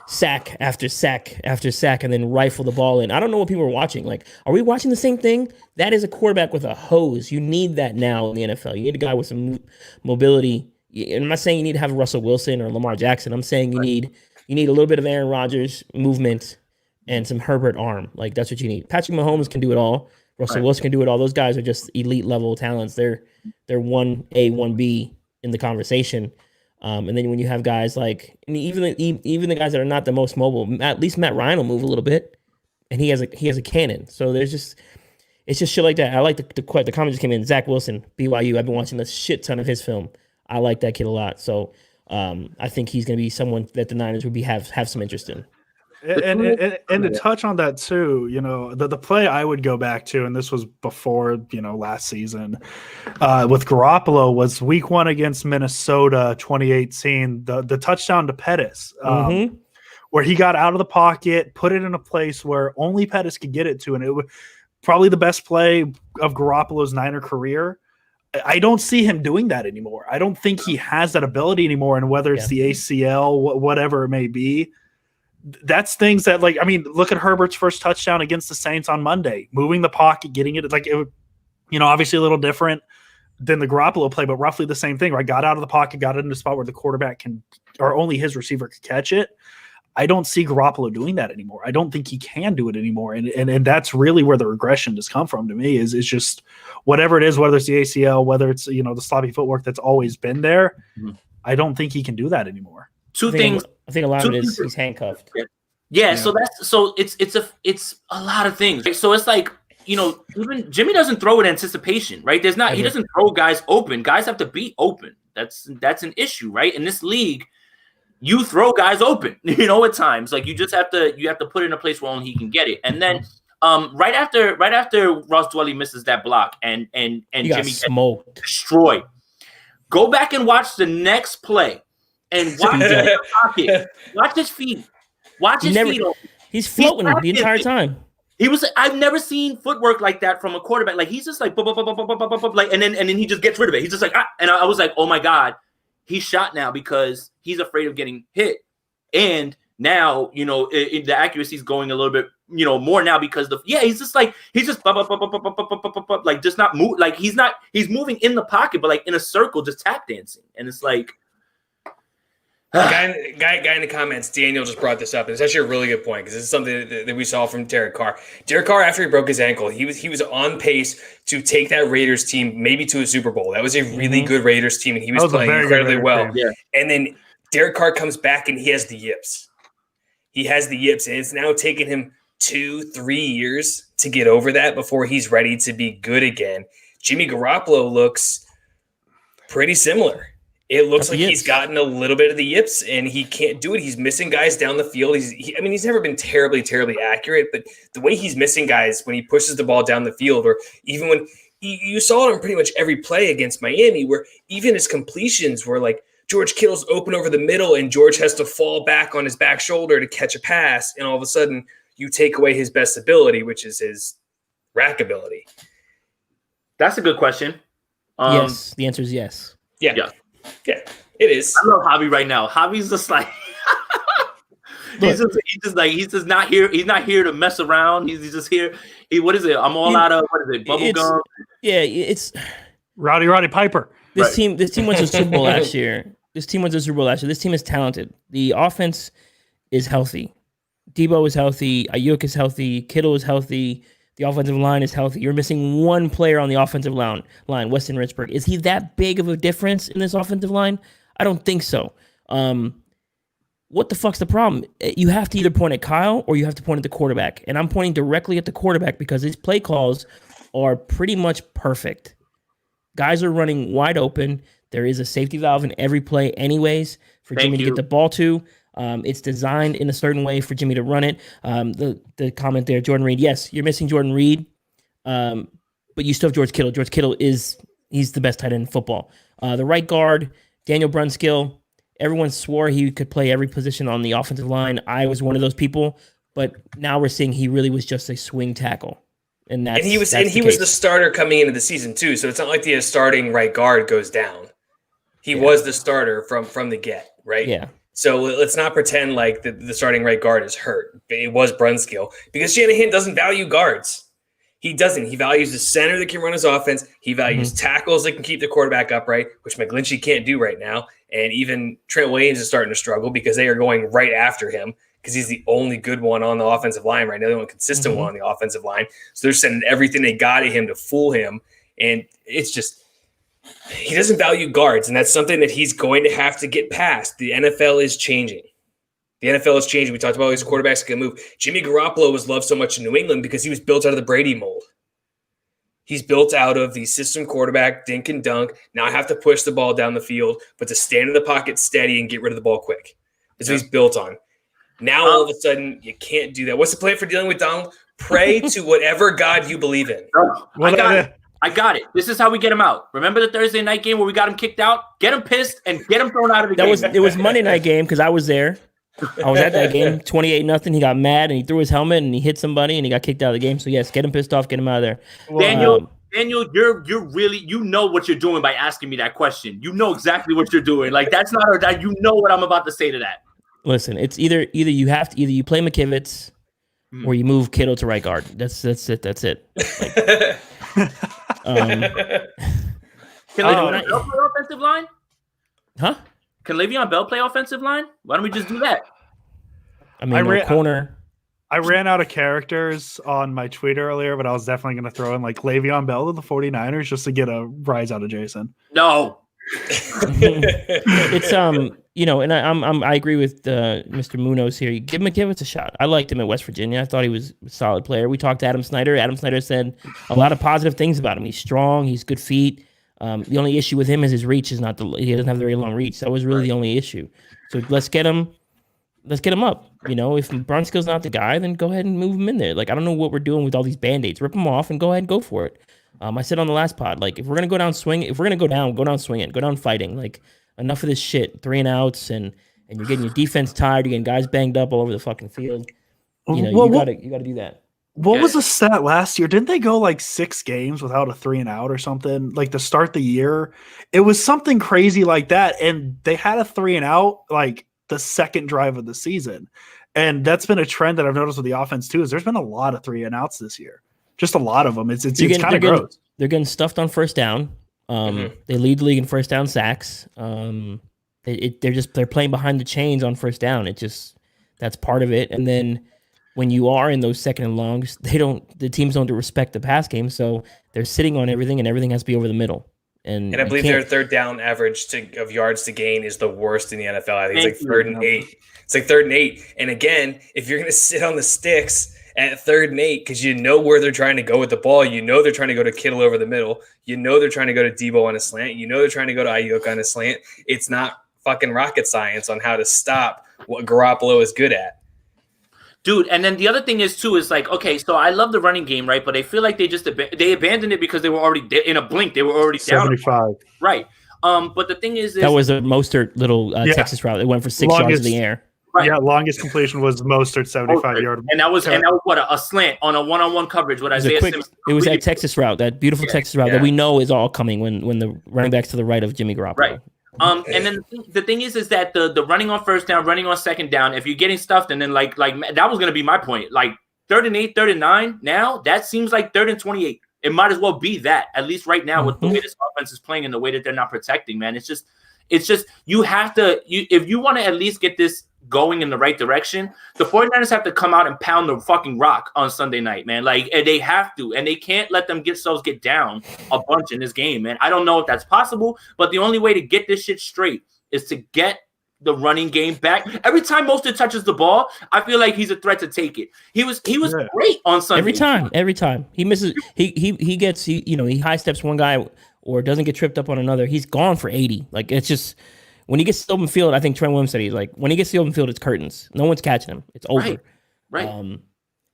sack after sack after sack and then rifle the ball in. I don't know what people are watching. Like, are we watching the same thing? That is a quarterback with a hose. You need that now in the NFL. You need a guy with some mobility. And I'm not saying you need to have Russell Wilson or Lamar Jackson. I'm saying you need a little bit of Aaron Rodgers movement and some Herbert arm. Like, that's what you need. Patrick Mahomes can do it all. Russell Wilson can do it all. Those guys are just elite level talents. They're 1A, 1B in the conversation. And then when you have guys like, and even the guys that are not the most mobile, at least Matt Ryan will move a little bit, and he has a cannon. So it's just shit like that. I like the comment just came in. Zach Wilson, BYU. I've been watching a shit ton of his film. I like that kid a lot. So I think he's going to be someone that the Niners would have some interest in. And to touch on that too, you know, the play I would go back to, and this was before, you know, last season with Garoppolo, was week 1 against Minnesota 2018, the touchdown to Pettis, where he got out of the pocket, put it in a place where only Pettis could get it to, and it was probably the best play of Garoppolo's Niner career. I don't see him doing that anymore. I don't think he has that ability anymore, and whether it's the ACL, whatever it may be, that's things that, like, I mean, look at Herbert's first touchdown against the Saints on Monday, moving the pocket, getting it. Like, it, you know, obviously a little different than the Garoppolo play, but roughly the same thing, right? Got out of the pocket, got it in a spot where the quarterback can, or only his receiver could catch it. I don't see Garoppolo doing that anymore. I don't think he can do it anymore. And that's really where the regression has come from to me is just whatever it is, whether it's the ACL, whether it's, you know, the sloppy footwork that's always been there. I don't think he can do that anymore. I think a lot of it is he's handcuffed. Yeah. So it's a lot of things. Right? So it's like, you know, even Jimmy doesn't throw with anticipation, right? He doesn't throw guys open. Guys have to be open. That's an issue, right? In this league, you throw guys open, you know, at times. Like, you have to put it in a place where only he can get it. And then right after Ross Dwelly misses that block and Jimmy gets destroyed, go back and watch the next play. And watch his pocket. Watch his feet. Watch his feet. He's floating the entire time. I've never seen footwork like that from a quarterback. Like, he's just like, like, and then he just gets rid of it. He's just like, and I was like, oh my God, he's shot now because he's afraid of getting hit. And Now, the accuracy is going a little bit, more now because he's just like just not move, like he's moving in the pocket, but like in a circle, just tap dancing, and it's like. Guy in the comments, Daniel just brought this up, and it's actually a really good point because this is something that we saw from Derek Carr. Derek Carr, after he broke his ankle, he was on pace to take that Raiders team maybe to a Super Bowl. That was a really good Raiders team, and he was playing incredibly well. Yeah. And then Derek Carr comes back, and he has the yips. And it's now taken him 2-3 years to get over that before he's ready to be good again. Jimmy Garoppolo looks pretty similar. It looks like he's gotten a little bit of the yips, and he can't do it. He's missing guys down the field. He's never been terribly, terribly accurate, but the way he's missing guys when he pushes the ball down the field, or even when you saw it on pretty much every play against Miami, where even his completions were like George Kittle's open over the middle, and George has to fall back on his back shoulder to catch a pass, and all of a sudden you take away his best ability, which is his rack ability. That's a good question. Yes, the answer is yes. Yeah. Yeah, it is. I love Javi right now. Javi's just like he's just not here. He's not here to mess around. He's just here. What is it? I'm all out of bubble gum. Yeah, it's Rowdy Piper. This team went to the Super Bowl last year. This team is talented. The offense is healthy. Debo is healthy. Ayuk is healthy. Kittle is healthy. The offensive line is healthy. You're missing one player on the offensive line, Weston Richburg. Is he that big of a difference in this offensive line? I don't think so. What the fuck's the problem? You have to either point at Kyle or you have to point at the quarterback. And I'm pointing directly at the quarterback because his play calls are pretty much perfect. Guys are running wide open. There is a safety valve in every play anyways for Jimmy to get the ball to. It's designed in a certain way for Jimmy to run it. The comment there, Jordan Reed. Yes, you're missing Jordan Reed, but you still have George Kittle. George Kittle he's the best tight end in football. The right guard, Daniel Brunskill. Everyone swore he could play every position on the offensive line. I was one of those people, but now we're seeing he really was just a swing tackle. And he was the starter coming into the season too. So it's not like the starting right guard goes down. He was the starter from the get, right? Yeah. So let's not pretend like the starting right guard is hurt. It was Brunskill because Shanahan doesn't value guards. He doesn't. He values the center that can run his offense. He values tackles that can keep the quarterback upright, which McGlinchey can't do right now. And even Trent Williams is starting to struggle because they are going right after him because he's the only good one on the offensive line right now, the only consistent one on the offensive line. So they're sending everything they got at him to fool him. And it's just – he doesn't value guards, and that's something that he's going to have to get past. The NFL is changing. We talked about these quarterbacks that can move. Jimmy Garoppolo was loved so much in New England because he was built out of the Brady mold. He's built out of the system quarterback, dink and dunk. Now I have to push the ball down the field, but to stand in the pocket steady and get rid of the ball quick. That's what he's built on. Now all of a sudden you can't do that. What's the plan for dealing with Donald? Pray to whatever God you believe in. I got it. This is how we get him out. Remember the Thursday night game where we got him kicked out? Get him pissed and get him thrown out of the game. It was Monday night game because I was there. I was at that game. 28-0. He got mad and he threw his helmet and he hit somebody and he got kicked out of the game. So yes, get him pissed off, get him out of there. Daniel, you're really, you know what you're doing by asking me that question. You know exactly what you're doing. Like that's not that. You know what I'm about to say to that. Listen, it's either you play McKivitz or you move Kittle to right guard. That's it. That's it. Like, Can Le'Veon Bell play offensive line? Huh? Can Le'Veon Bell play offensive line? Why don't we just do that? I mean, corner. I ran out of characters on my tweet earlier, but I was definitely going to throw in like Le'Veon Bell to the 49ers just to get a rise out of Jason. No. It's and I agree with Mr. Munoz here. Give McKivitz a shot. I liked him at West Virginia. I thought he was a solid player. We talked to Adam Snyder. Adam Snyder said a lot of positive things about him. He's strong. He's good feet. The only issue with him is his reach is not he doesn't have a very long reach. That was really the only issue. So let's get him up. If Brunskill's not the guy, then go ahead and move him in there. Like I don't know what we're doing with all these band-aids. Rip them off and go ahead and go for it. I said on the last pod, like if we're gonna go down swinging, go down swinging, go down fighting. Like enough of this shit, 3 and outs, and you're getting your defense tired. You're getting guys banged up all over the fucking field. You gotta do that. What was the stat last year? Didn't they go like 6 games without a 3 and out or something? Like to start the year, it was something crazy like that, and they had a 3 and out like the second drive of the season. And that's been a trend that I've noticed with the offense too, is there's been a lot of 3-and-outs this year. Just a lot of them. It's kind of gross. They're getting stuffed on first down. They lead the league in first down sacks. They're playing behind the chains on first down. That's part of it. And then when you are in those second and longs, the teams don't respect the pass game, so they're sitting on everything, and everything has to be over the middle. And I believe their third down average of yards to gain is the worst in the NFL. I think it's like 3rd and 8. It's like 3rd and 8. And again, if you're going to sit on the sticks at 3rd and 8 because you know where they're trying to go with the ball, you know they're trying to go to Kittle over the middle, you know they're trying to go to Debo on a slant, you know they're trying to go to Ayuk on a slant. It's not fucking rocket science on how to stop what Garoppolo is good at. Dude, and then the other thing is like, okay, so I love the running game, right? But I feel like they abandoned it because they were already in a blink. They were already 75. down. Right. But the thing is that was a Mostert little Texas route. It went for 6 yards in the air. Right. Yeah, longest completion was Mostert 75-yard. And that was what a slant on a one-on-one coverage with Isaiah Simmons. It was that Texas route, that beautiful Texas route that we know is all coming when the running back's to the right of Jimmy Garoppolo. Right. And then the thing is that the running on first down, running on second down, if you're getting stuffed, and then like that was going to be my point. Like 3rd and 8, 3rd and 9, now that seems like 3rd and 28. It might as well be that, at least right now with the way this offense is playing and the way that they're not protecting, man. It's just you have to if you want to at least get this going in the right direction, the 49ers have to come out and pound the fucking rock on Sunday night, man. Like, they have to, and they can't let themselves get down a bunch in this game, man. I don't know if that's possible, but the only way to get this shit straight is to get the running game back. Every time Mostert touches the ball, I feel like he's a threat to take it. He was great on Sunday. Every time he misses, he high steps one guy or doesn't get tripped up on another. He's gone for 80. Like, it's just. When he gets to the open field, I think Trent Williams said he's like, when he gets to the open field, it's curtains. No one's catching him. It's over. Right.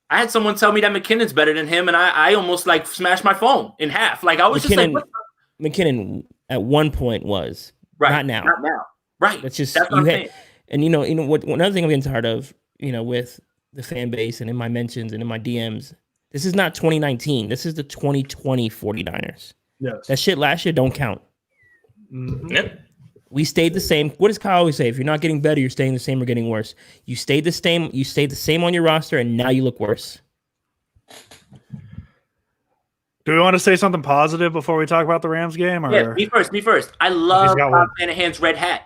I had someone tell me that McKinnon's better than him, and I almost like smashed my phone in half. Like, I was just like, McKinnon at one point was not now. Not now. Right. That's just what I'm saying. And what another thing I'm getting tired of, with the fan base and in my mentions and in my DMs, this is not 2019. This is the 2020 49ers. Yes. That shit last year don't count. Mm-hmm. Yep. We stayed the same. What does Kyle always say? If you're not getting better, you're staying the same or getting worse. You stayed the same. You stayed the same on your roster, and now you look worse. Do we want to say something positive before we talk about the Rams game? Or? Yeah, me first. I love Kyle Shanahan's red hat.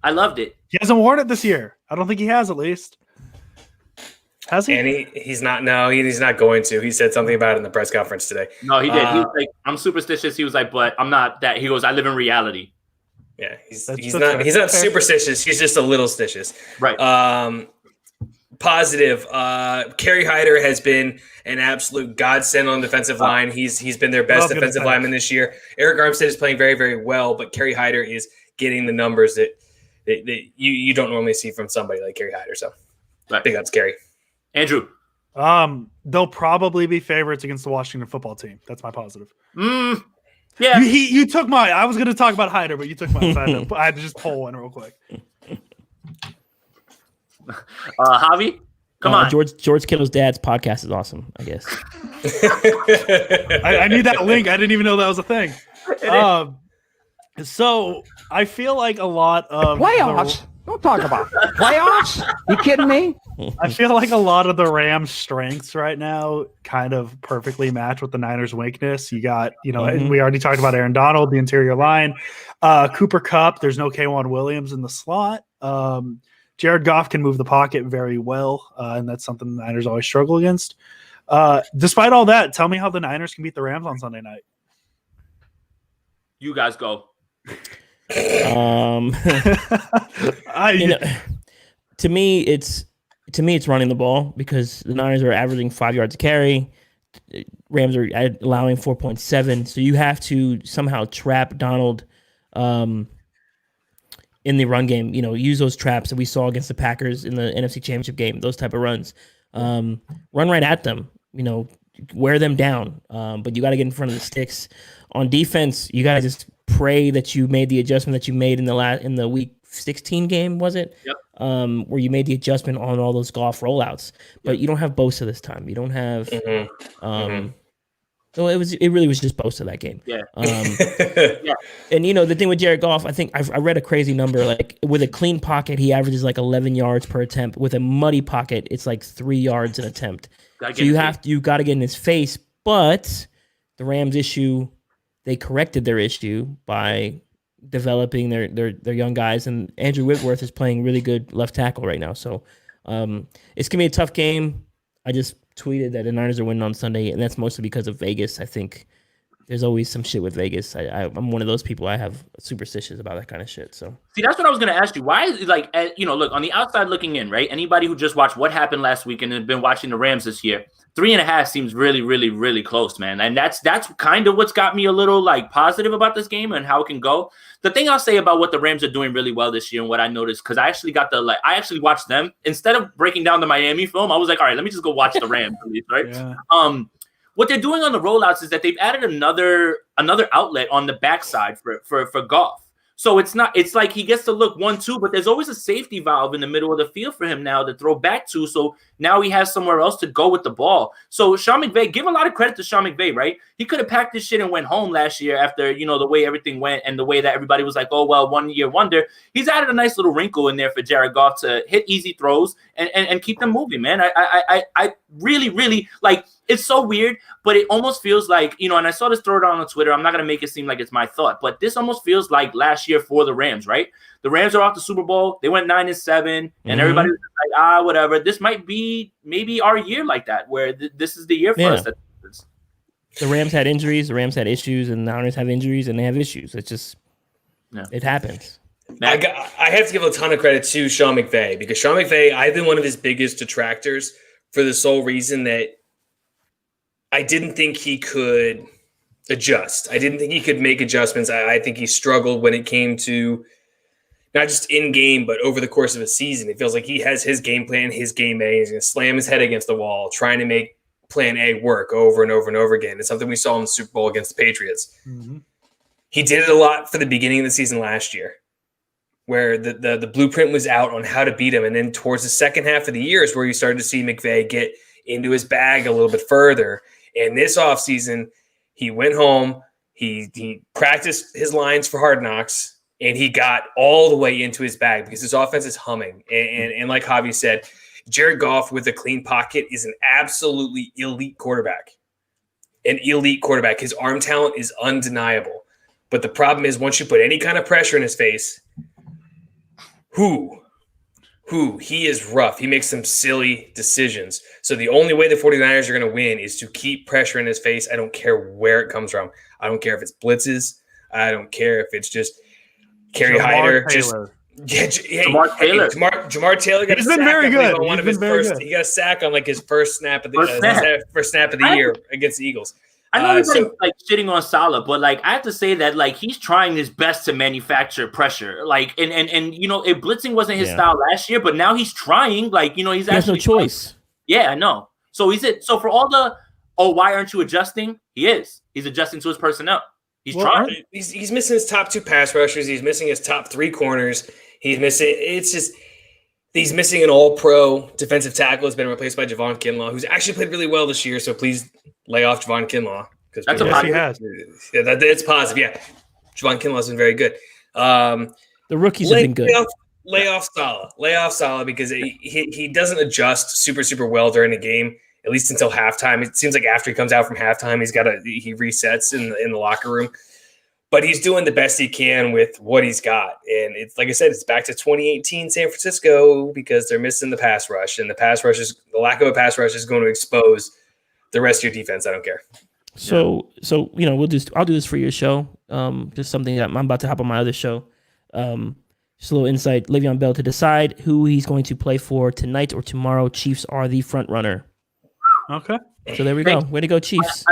I loved it. He hasn't worn it this year. I don't think he has, at least. Has he? And he's not. No, he's not going to. He said something about it in the press conference today. No, he did. He was like, "I'm superstitious." He was like, "But I'm not that." He goes, "I live in reality." Yeah, he's not superstitious. He's just a little stitious. Right. Positive. Kerry Hyder has been an absolute godsend on the defensive line. He's been their best defensive lineman this year. Eric Armstead is playing very, very well, but Kerry Hyder is getting the numbers that you don't normally see from somebody like Kerry Hyder. So, big ups, Kerry. Andrew. They'll probably be favorites against the Washington football team. That's my positive. Yeah, you took mine. I was going to talk about Hyder, but you took mine. So I had to just pull one real quick. Javi, come on. George Kittle's dad's podcast is awesome, I guess. I need that link. I didn't even know that was a thing. So I feel like a lot of playoffs. Don't talk about playoffs. You kidding me? I feel like a lot of the Rams' strengths right now kind of perfectly match with the Niners' weakness. You got, we already talked about Aaron Donald, the interior line, Cooper Kupp. There's no K'Wan Williams in the slot. Jared Goff can move the pocket very well, and that's something the Niners always struggle against. Despite all that, tell me how the Niners can beat the Rams on Sunday night. You guys go. To me it's running the ball because the Niners are averaging 5 yards a carry. Rams are allowing 4.7. So you have to somehow trap Donald in the run game. Use those traps that we saw against the Packers in the NFC Championship game. Those type of runs. Run right at them. Wear them down. But you got to get in front of the sticks. On defense, you got to just pray that you made the adjustment that you made in the week 16 game, was it? Yep. Where you made the adjustment on all those golf rollouts, but you don't have Bosa this time. You don't have No, it really was just Bosa that game. Yeah. Yeah. And the thing with Jared Goff, I think I read a crazy number. Like with a clean pocket, he averages like 11 yards per attempt. With a muddy pocket, it's like 3 yards an attempt. So you got to get in his face. But the Rams issue, they corrected their issue by developing their young guys, and Andrew Whitworth is playing really good left tackle right now. So it's gonna be a tough game. I just tweeted that the Niners are winning on Sunday, and that's mostly because of Vegas. I think there's always some shit with Vegas. I'm one of those people. I have superstitions about that kind of shit. So see, that's what I was going to ask you. Why is it like, look, on the outside looking in, right? Anybody who just watched what happened last week and has been watching the Rams this year, 3.5 seems really, really, really close, man. And that's kind of what's got me a little like positive about this game and how it can go. The thing I'll say about what the Rams are doing really well this year and what I noticed, because I actually watched them instead of breaking down the Miami film. I was like, all right, let me just go watch the Rams, at least, right? Yeah. What they're doing on the rollouts is that they've added another outlet on the backside for Goff. So it's like he gets to look 1-2, but there's always a safety valve in the middle of the field for him now to throw back to. So now he has somewhere else to go with the ball. So Sean McVay, give a lot of credit to Sean McVay, right? He could have packed this shit and went home last year after, the way everything went and the way that everybody was like, oh, well, 1 year wonder. He's added a nice little wrinkle in there for Jared Goff to hit easy throws and keep them moving, man. I really, really like. It's so weird, but it almost feels like, and I saw this throw down on Twitter. I'm not going to make it seem like it's my thought, but this almost feels like last year for the Rams, right? The Rams are off the Super Bowl. They went 9-7, and everybody was like, whatever. This might be maybe our year like that, where this is the year for us. The Rams had injuries, the Rams had issues, and the Niners have injuries, and they have issues. It's just, it happens. I have to give a ton of credit to Sean McVay, because Sean McVay, I've been one of his biggest detractors for the sole reason that I didn't think he could adjust. I didn't think he could make adjustments. I think he struggled when it came to not just in game, but over the course of a season. It feels like he has his game plan, his game A. He's going to slam his head against the wall, trying to make plan A work over and over and over again. It's something we saw in the Super Bowl against the Patriots. Mm-hmm. He did it a lot for the beginning of the season last year, where the blueprint was out on how to beat him. And then towards the second half of the year is where you started to see McVay get into his bag a little bit further. And this offseason, he went home, he practiced his lines for Hard Knocks, and he got all the way into his bag because his offense is humming. And like Javi said, Jared Goff with a clean pocket is an absolutely elite quarterback. An elite quarterback. His arm talent is undeniable. But the problem is once you put any kind of pressure in his face, he is rough. He makes some silly decisions. So the only way the 49ers are going to win is to keep pressure in his face. I don't care where it comes from. I don't care if it's blitzes. I don't care if it's just Kerry Hyder. Jamar Taylor. Jamar Taylor got He's a been sack very good. on one of his first. He got a sack on like his first snap of the first snap of the year against the Eagles. I know everybody's like shitting on Salah, but like I have to say that like he's trying his best to manufacture pressure. Like and if blitzing wasn't his style last year, but now he's trying. Like he's has no choice. Yeah, I know. So so for all the why aren't you adjusting? He's adjusting to his personnel. He's trying. He's missing his top 2 pass rushers. He's missing his top 3 corners. He's missing. It's just. He's missing an all-pro defensive tackle. Has been replaced by Javon Kinlaw, who's actually played really well this year. So please lay off Javon Kinlaw. That's a positive. He has. Yeah, it's positive. Yeah, Javon Kinlaw has been very good. The rookies have been good. Lay off Salah because he doesn't adjust super well during the game, at least until halftime. It seems like after he comes out from halftime, he resets in the locker room. But he's doing the best he can with what he's got. And it's like I said, it's back to 2018 San Francisco because they're missing the pass rush. And the lack of a pass rush is going to expose the rest of your defense. I don't care. So I'll do this for your show. Just something that I'm about to hop on my other show. Just a little insight. Le'Veon Bell to decide who he's going to play for tonight or tomorrow. Chiefs are the front runner. Okay. So there we go. Way to go, Chiefs.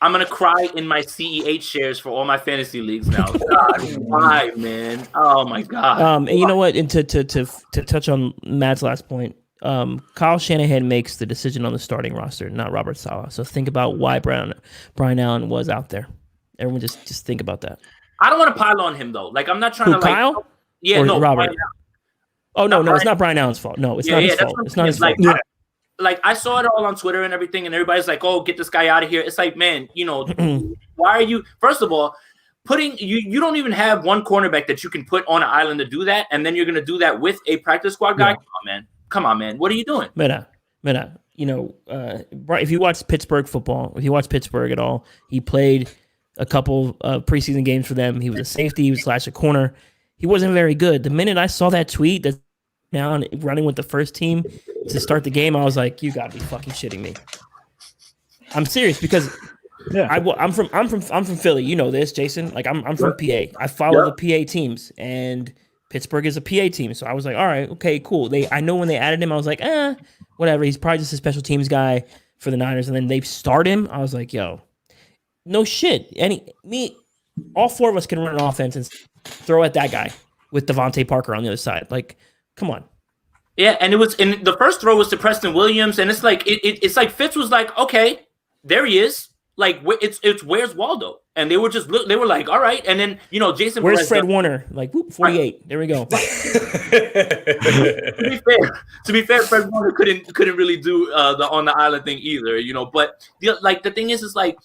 I'm going to cry in my CEH shares for all my fantasy leagues now. God, why, man? Oh, my God. And you know what? And to touch on Matt's last point, Kyle Shanahan makes the decision on the starting roster, not Robert Saleh. So think about why Brian Allen was out there. Everyone just think about that. I don't want to pile on him, though. Like, I'm not trying to, Kyle? Yeah, or no. Robert. Oh, no, it's not Brian Allen's fault. No, it's not his fault. It's not his fault. Yeah. like I saw it all on Twitter and everything, and everybody's like, "Oh, get this guy out of here." It's like, man, why are you? First of all, putting you don't even have one cornerback that you can put on an island to do that, and then you're gonna do that with a practice squad guy. Yeah. Come on, man. What are you doing? Meta. If you watch Pittsburgh football, if you watch Pittsburgh at all, he played a couple preseason games for them. He was a safety, he was / a corner. He wasn't very good. The minute I saw that tweet that's now running with the first team to start the game, I was like, you gotta be fucking shitting me. I'm serious because I'm from Philly. You know this, Jason. Like I'm from PA. I follow the PA teams, and Pittsburgh is a PA team. So I was like, all right, okay, cool. I know when they added him, I was like, whatever. He's probably just a special teams guy for the Niners. And then they start him. I was like, yo, no shit. All four of us can run an offense and throw at that guy with Devontae Parker on the other side. Like, come on. Yeah, and the first throw was to Preston Williams, and it's like it's like Fitz was like, okay, there he is. Like it's where's Waldo? And they were like, all right. And then Jason, where's Fred Warner? Like 48. There we go. To be fair, Fred Warner couldn't really do the on the island thing either. But the thing is like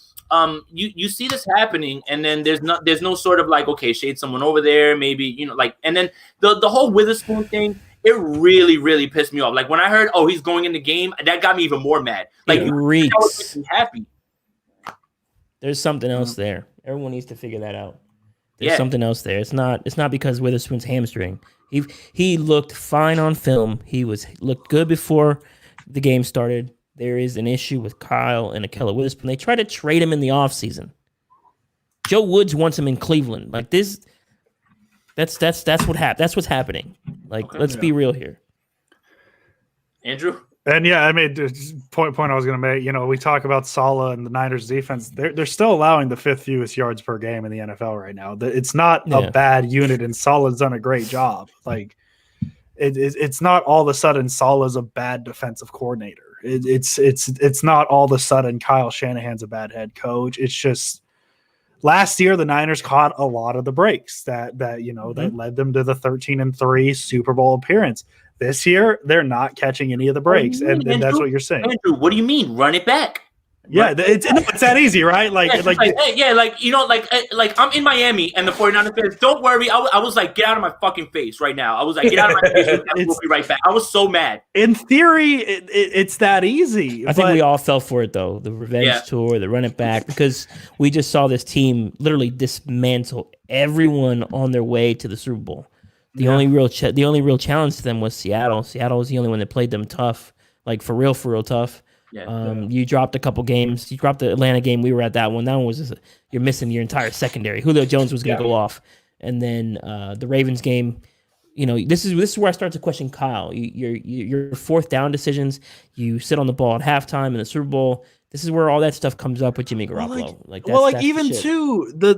you see this happening, and then there's no sort of like, okay, shade someone over there, maybe and then the whole Witherspoon thing. It really, really pissed me off. Like when I heard, oh, he's going in the game, that got me even more mad. Like it reeks. I was happy. There's something else there. Everyone needs to figure that out. There's something else there. It's not because Witherspoon's hamstring. He looked fine on film. He looked good before the game started. There is an issue with Kyle and Akella Witherspoon. They tried to trade him in the offseason. Joe Woods wants him in Cleveland. Like this. That's what's happening. Like, let's be real here. Andrew? And I made the point I was going to make. We talk about Saleh and the Niners defense. They're still allowing the 5th fewest yards per game in the NFL right now. It's not a bad unit, and Saleh's done a great job. Like, it's not all of a sudden Saleh's a bad defensive coordinator. It's not all of a sudden Kyle Shanahan's a bad head coach. It's just last year the Niners caught a lot of the breaks that led them to the 13-3 Super Bowl appearance. This year, they're not catching any of the breaks, and that's what you're saying. Andrew, what do you mean? Run it back. Yeah, it's that easy, right? Like I'm in Miami, and the 49ers fans, don't worry. I was like, get out of my fucking face right now. I was like, get out of my face. We'll be right back. I was so mad. In theory, it's that easy. I think we all fell for it, though. The revenge tour, the run it back, because we just saw this team literally dismantle everyone on their way to the Super Bowl. The only real challenge to them was Seattle. Seattle was the only one that played them tough, like for real tough. You dropped a couple games. You dropped the Atlanta game. We were at that one. That one was just, you're missing your entire secondary. Julio Jones was going to go off, and then the Ravens game. This is where I start to question Kyle. Your 4th down decisions. You sit on the ball at halftime in the Super Bowl. This is where all that stuff comes up with Jimmy Garoppolo.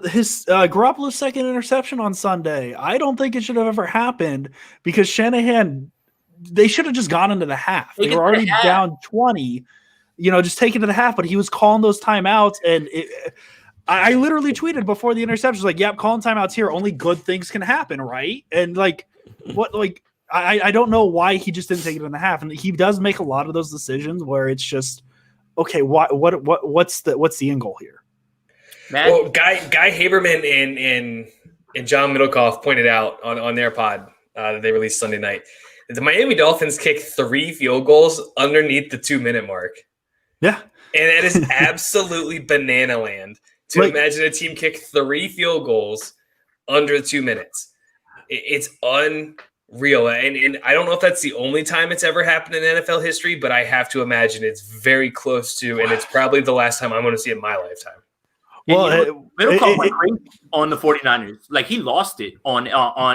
His Garoppolo's second interception on Sunday. I don't think it should have ever happened because Shanahan. They should have just gone into the half. They were already down 20. Just take it to the half. But he was calling those timeouts, and I literally tweeted before the interception, like, "Yep, calling timeouts here. Only good things can happen, right?" And like, what? Like, I don't know why he just didn't take it in the half. And he does make a lot of those decisions where it's just. Okay, what's the end goal here? Man. Well, Guy Haberman and John Middlecoff pointed out on their pod that they released Sunday night. The Miami Dolphins kicked 3 field goals underneath the 2-minute mark. Yeah, and that is absolutely banana land to imagine a team kick 3 field goals under 2 minutes. It's unreal. And I don't know if that's the only time it's ever happened in NFL history, but I have to imagine it's very close to, and it's probably the last time I'm going to see it in my lifetime. Well, Middlecoff went crazy on the 49ers. Like, he lost it on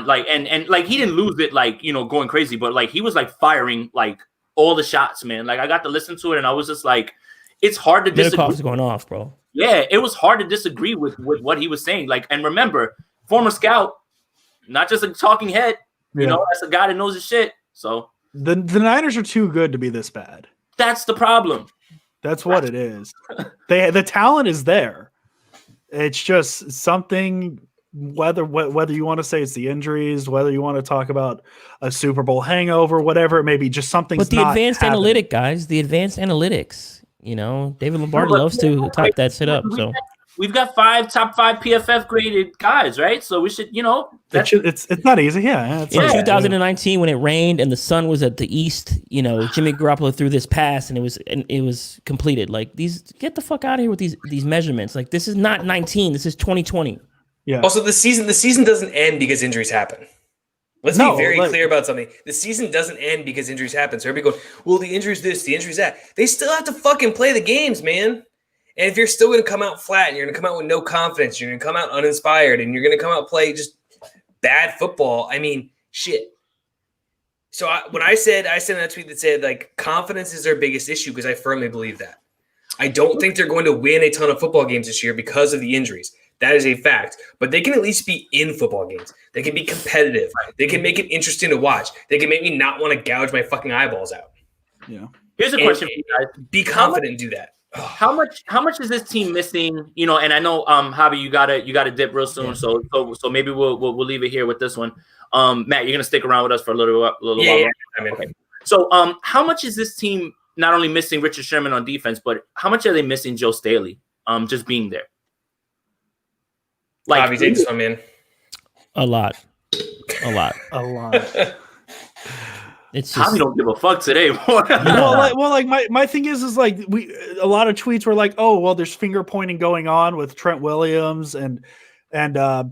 like, and like, he didn't lose it, like, going crazy, but like, he was like firing like all the shots, man. Like, I got to listen to it, and I was just like, it's hard to disagree. Middlecoff's going off, bro. Yeah, it was hard to disagree with what he was saying. Like, and remember, former scout, not just a talking head. That's a guy that knows his shit. So the Niners are too good to be this bad. That's the problem. That's what it is. The talent is there. It's just something whether you want to say it's the injuries, whether you want to talk about a Super Bowl hangover, whatever it may be, just something. But the advanced analytic, guys, the advanced analytics, David Lombardi loves to type that shit up. So we've got top five PFF graded guys, right? So we should, it's not easy. Yeah. In 2019, when it rained and the sun was at the east, Jimmy Garoppolo threw this pass and it was completed. Like get the fuck out of here with these measurements. Like this is not 19. This is 2020. Yeah. Also, the season doesn't end because injuries happen. Let's be very clear about something. The season doesn't end because injuries happen. So everybody going, well, the injury's this, the injury's that. They still have to fucking play the games, man. And if you're still going to come out flat and you're going to come out with no confidence, you're going to come out uninspired, and you're going to come out play just bad football, I mean, shit. So when I sent that tweet that said, like, confidence is their biggest issue, because I firmly believe that. I don't think they're going to win a ton of football games this year because of the injuries. That is a fact. But they can at least be in football games. They can be competitive. They can make it interesting to watch. They can make me not want to gouge my fucking eyeballs out. Yeah. Here's a question for you guys. Be confident and do that. How much is this team missing? And I know Javi, you gotta dip real soon. Yeah. So maybe we'll leave it here with this one. Matt, you're gonna stick around with us for a little while. Yeah. I mean, okay. So how much is this team not only missing Richard Sherman on defense, but how much are they missing Joe Staley just being there? Like, Javi, take this one, man. A lot. It's just, Javi don't give a fuck today. My thing is like a lot of tweets were like, oh, well, there's finger pointing going on with Trent Williams and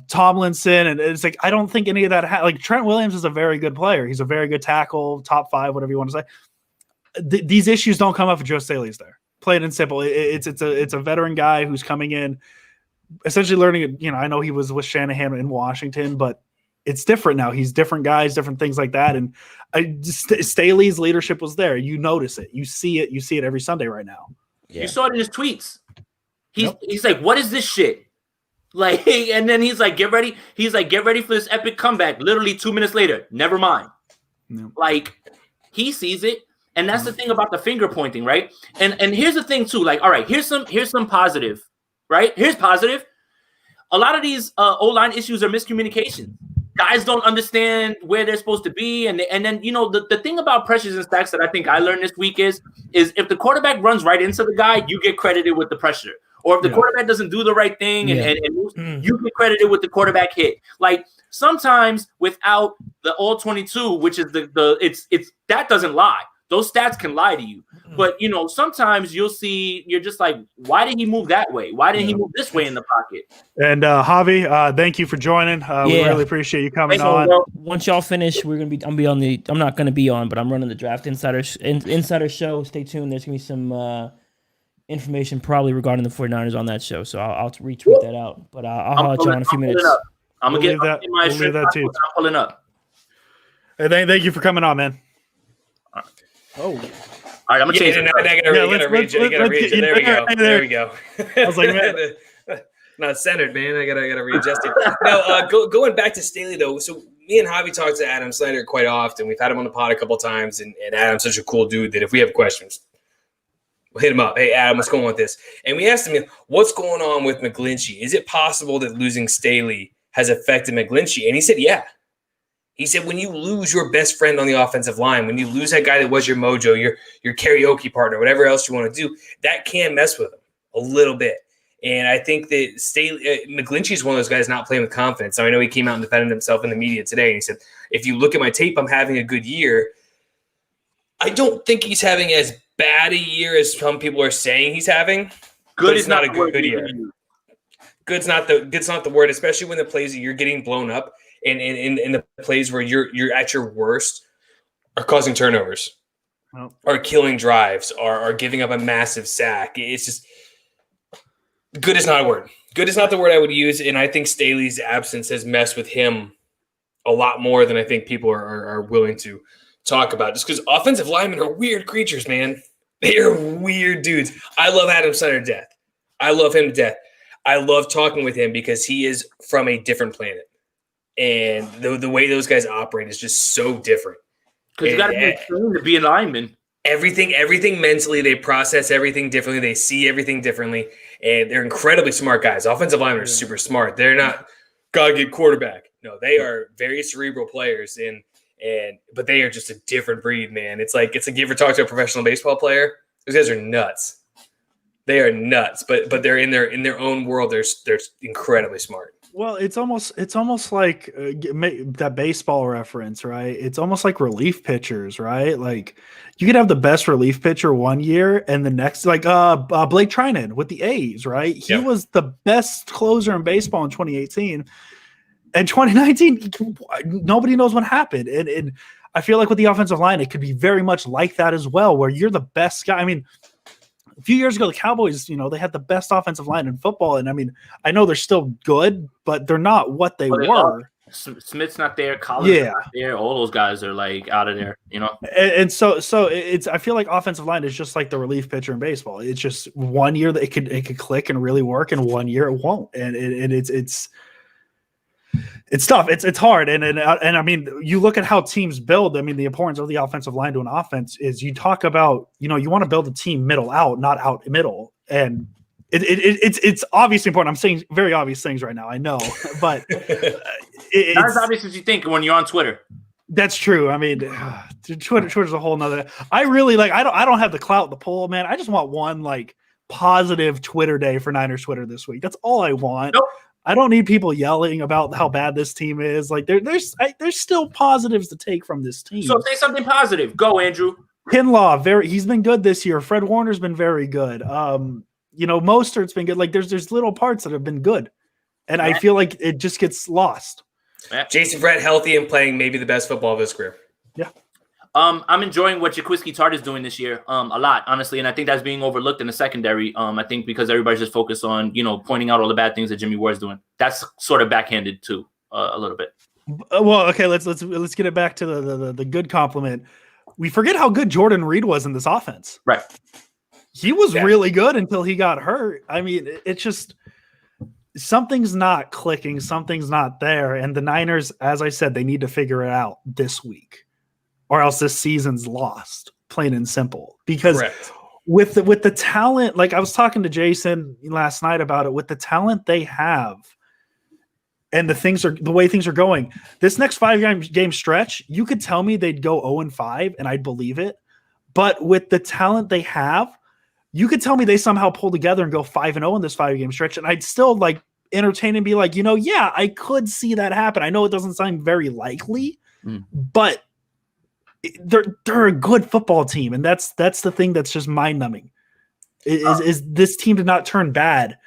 Tomlinson, and it's like I don't think any of that. Like Trent Williams is a very good player. He's a very good tackle, top 5, whatever you want to say. These issues don't come up if Joe Staley's there. Plain and simple. It's a veteran guy who's coming in, essentially learning. I know he was with Shanahan in Washington, but it's different now. He's different guys, different things like that. And Staley's leadership was there. You notice it. You see it. You see it every Sunday right now. Yeah. You saw it in his tweets. He's like, what is this shit? Like, and then he's like, get ready. He's like, get ready for this epic comeback. Literally 2 minutes later, never mind. No. Like, he sees it. And that's the thing about the finger pointing, right? And here's the thing too. Like, all right, here's some positive, right? Here's positive. A lot of these O-line issues are miscommunication. Guys don't understand where they're supposed to be. And then, the thing about pressures and stacks that I think I learned this week is if the quarterback runs right into the guy, you get credited with the pressure. Or if the quarterback doesn't do the right thing and you get credited with the quarterback hit. Like sometimes without the all 22, which is it's that doesn't lie. Those stats can lie to you. But, sometimes you're just like, why did he move that way? Why didn't he move this way in the pocket? And Javi, thank you for joining. We really appreciate you coming on. Well, once y'all finish, I'm not going to be on, but I'm running the Draft Insider show. Stay tuned. There's going to be some information probably regarding the 49ers on that show. So I'll retweet that out. But I'll holler at y'all in a few minutes. I'm going to get that too. I'm pulling up. Hey, thank you for coming on, man. Oh. All right, I'm gonna change it. You gotta read it. There we go. I was like, man, not centered, man. I gotta readjust it. Now, going back to Staley though. So me and Javi talked to Adam Snyder quite often. We've had him on the pod a couple times, and Adam's such a cool dude that if we have questions, we'll hit him up. Hey, Adam, what's going on with this? And we asked him, what's going on with McGlinchey? Is it possible that losing Staley has affected McGlinchey? And he said, yeah. He said, when you lose your best friend on the offensive line, when you lose that guy that was your mojo, your karaoke partner, whatever else you want to do, that can mess with him a little bit. And I think that McGlinchey is one of those guys not playing with confidence. So I know he came out and defended himself in the media today. And he said, if you look at my tape, I'm having a good year. I don't think he's having as bad a year as some people are saying he's having. Good is not a good year. Good's not the word, especially when the plays that you're getting blown up. And in the plays where you're at your worst are causing turnovers, are killing drives, are giving up a massive sack. It's just good is not a word. Good is not the word I would use. And I think Staley's absence has messed with him a lot more than I think people are willing to talk about. Just because offensive linemen are weird creatures, man. They are weird dudes. I love Adam Snyder to death. I love him to death. I love talking with him because he is from a different planet. And the way those guys operate is just so different. Because you got to be trained to be a lineman. Everything mentally, they process everything differently. They see everything differently. And they're incredibly smart guys. Offensive linemen are super smart. They're not gotta get quarterback. No, they are very cerebral players, but they are just a different breed, man. It's like you ever talk to a professional baseball player? Those guys are nuts. They are nuts, but they're in their own world. They're incredibly smart. Well, it's almost like that baseball reference, right? It's almost like relief pitchers, right? Like you could have the best relief pitcher one year, and the next, like Blake Trinan with the A's, right? He was the best closer in baseball in 2018, and 2019, nobody knows what happened. And I feel like with the offensive line, it could be very much like that as well, where you're the best guy. I mean, a few years ago, the Cowboys, they had the best offensive line in football. And I mean, I know they're still good, but they're not what they were. Smith's not there. Collins is not there. All those guys are like out of there, And so it's, I feel like offensive line is just like the relief pitcher in baseball. It's just 1 year that it could click and really work, and 1 year it won't. And it's tough. It's hard. And I mean, you look at how teams build. I mean, the importance of the offensive line to an offense is you talk about, you want to build a team middle out, not out middle. And it's obviously important. I'm saying very obvious things right now. I know, but it's not as obvious as you think when you're on Twitter. That's true. I mean, Twitter's a whole nother. I really I don't have the clout, the pull, man. I just want one positive Twitter day for Niners Twitter this week. That's all I want. Nope. I don't need people yelling about how bad this team is. Like there's still positives to take from this team. So say something positive. Go, Andrew. Kinlaw, he's been good this year. Fred Warner's been very good. Mostert's been good. Like there's little parts that have been good, and I feel like it just gets lost. Jason Verrett healthy and playing maybe the best football of his career. Yeah. I'm enjoying what Jaquiski Tartt is doing this year a lot, honestly, and I think that's being overlooked in the secondary. I think because everybody's just focused on, pointing out all the bad things that Jimmy Ward's doing. That's sort of backhanded too, a little bit. Well, okay, let's get it back to the good compliment. We forget how good Jordan Reed was in this offense. Right. He was really good until he got hurt. I mean, it's just something's not clicking, something's not there, and the Niners, as I said, they need to figure it out this week, or else this season's lost, plain and simple. Because with the talent, like I was talking to Jason last night about it, with the talent they have and the way things are going, this next 5 game stretch, you could tell me they'd go 0-5 and I'd believe it. But with the talent they have, you could tell me they somehow pull together and go 5-0 in this 5 game stretch, and I'd still entertain and be like, yeah, I could see that happen. I know it doesn't sound very likely, but they're a good football team, and that's the thing that's just mind numbing. Is this team did not turn bad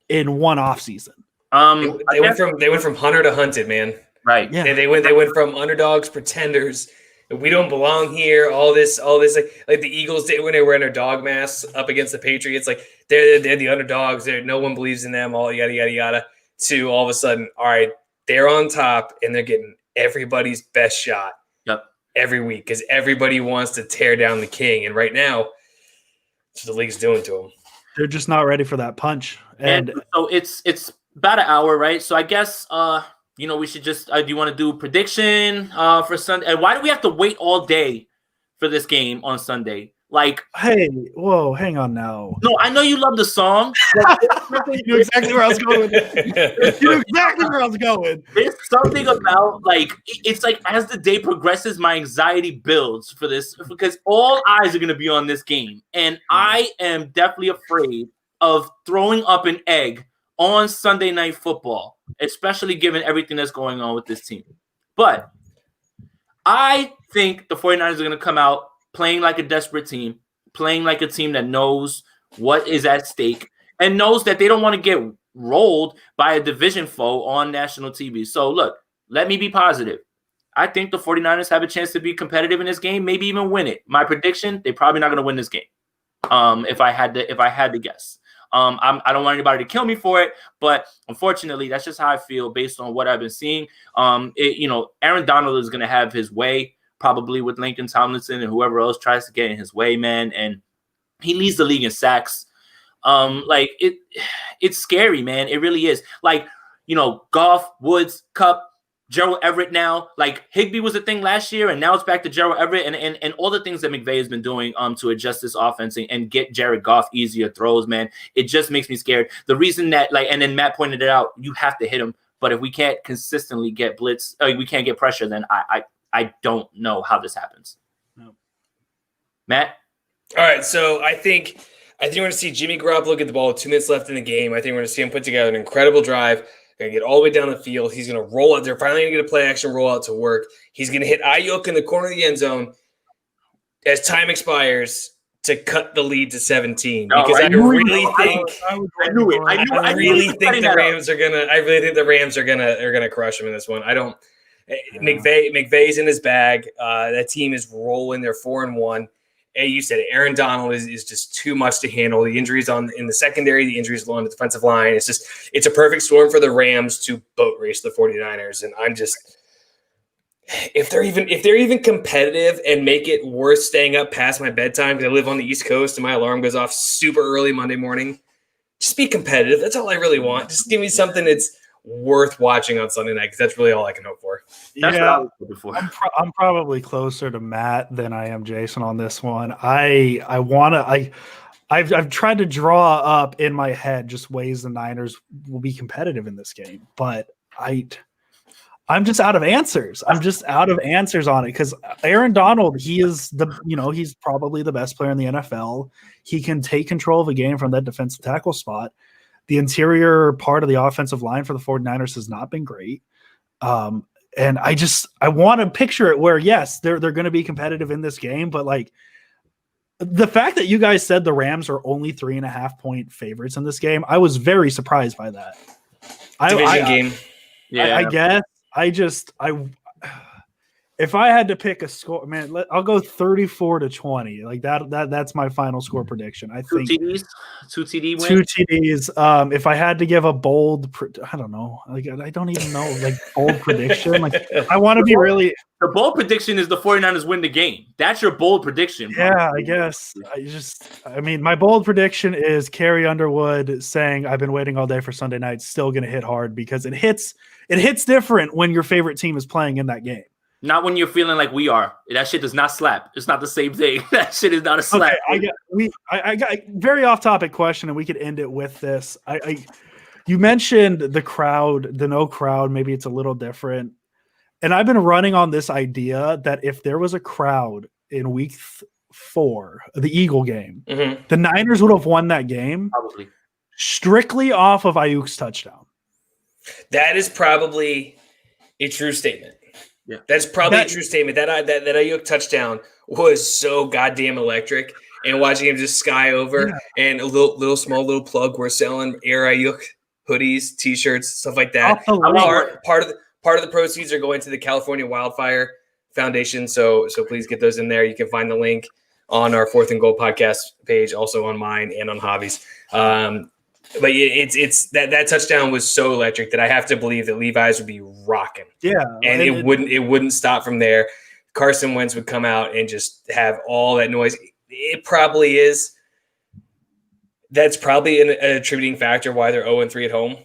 in one off season? They went from hunter to hunted, man. Right. Yeah. They went from underdogs, pretenders. We don't belong here. All this like the Eagles did when they were in their dog masks up against the Patriots. Like they're the underdogs. No one believes in them. All yada yada yada. To all of a sudden, all right, they're on top and they're getting everybody's best shot. Every week, because everybody wants to tear down the king, and right now, that's what the league's doing to them. They're just not ready for that punch. And so it's about an hour, right? So I guess we should just do you want to do prediction for Sunday? And why do we have to wait all day for this game on Sunday? Like, hey, whoa, hang on now. No, I know you love the song. You knew exactly where I was going. There's something about it's like as the day progresses, my anxiety builds for this because all eyes are going to be on this game, and I am definitely afraid of throwing up an egg on Sunday Night Football, especially given everything that's going on with this team. But I think the 49ers are going to come out playing like a desperate team, playing like a team that knows what is at stake and knows that they don't want to get rolled by a division foe on national TV. So, look, let me be positive. I think the 49ers have a chance to be competitive in this game, maybe even win it. My prediction, they're probably not going to win this game. If I had to guess. I don't want anybody to kill me for it, but unfortunately, that's just how I feel based on what I've been seeing. Aaron Donald is going to have his way, probably with Lincoln Tomlinson and whoever else tries to get in his way, man. And he leads the league in sacks. It's scary, man. It really is. Goff, Woods, Kupp, Gerald Everett now. Higbee was a thing last year, and now it's back to Gerald Everett and all the things that McVay has been doing to adjust this offense and get Jared Goff easier throws, man. It just makes me scared. The reason that, and then Matt pointed it out, you have to hit him. But if we can't consistently get blitz, we can't get pressure, then I don't know how this happens. No. Matt? All right, so I think we're going to see Jimmy Garoppolo get the ball with 2 minutes left in the game. I think we're going to see him put together an incredible drive. Going to get all the way down the field. He's going to roll out. They're finally going to get a play action rollout to work. He's going to hit Ayuk in the corner of the end zone as time expires to cut the lead to 17. Because I really think the Rams are gonna. I really think the Rams are gonna crush them in this one. I don't. McVay's in his bag. That team is rolling. They're 4-1. Hey, you said it. Aaron Donald is just too much to handle. The injuries in the secondary, the injuries along the defensive line. It's a perfect storm for the Rams to boat race the 49ers. And I'm just, if they're even competitive and make it worth staying up past my bedtime because I live on the East Coast and my alarm goes off super early Monday morning, just be competitive. That's all I really want. Just give me something that's worth watching on Sunday night because that's really all I can hope for. That's what I was looking for. I'm probably closer to Matt than I am Jason on this one. I've tried to draw up in my head just ways the Niners will be competitive in this game, but I'm just out of answers. I'm just out of answers on it because Aaron Donald, he's probably the best player in the NFL. He can take control of a game from that defensive tackle spot. The interior part of the offensive line for the 49ers has not been great. And I want to picture it where, yes, they're going to be competitive in this game. But like the fact that you guys said the Rams are only 3.5-point favorites in this game, I was very surprised by that. Division game. Yeah. I guess if I had to pick a score, man, I'll go 34-20. Like that's my final score prediction. I think 2 TD wins. 2 TDs. If I had to give a bold, I don't know. Like I don't even know. Like bold prediction. Like I want to be really. The bold prediction is the 49ers win the game. That's your bold prediction. Yeah, I guess. My bold prediction is Carrie Underwood saying, "I've been waiting all day for Sunday night." Still going to hit hard because it hits different when your favorite team is playing in that game. Not when you're feeling like we are. That shit does not slap. It's not the same thing. That shit is not a slap. Okay, I got a very off-topic question, and we could end it with this. You mentioned the crowd, the no crowd. Maybe it's a little different. And I've been running on this idea that if there was a crowd in week 4, the Eagle game, the Niners would have won that game Probably. strictly off of Ayuk's touchdown. That is probably a true statement. Yeah. That's probably a true statement. That Ayuk touchdown was so goddamn electric. And watching him just sky over and a small little plug, we're selling Air Ayuk hoodies, T-shirts, stuff like that. Part of the proceeds are going to the California Wildfire Foundation. So please get those in there. You can find the link on our 4th and Goal podcast page, also on mine and on Javi's. But it's that touchdown was so electric that I have to believe that Levi's would be rocking. Yeah. And it wouldn't stop from there. Carson Wentz would come out and just have all that noise. It probably is. That's probably an attributing factor why they're 0-3 at home.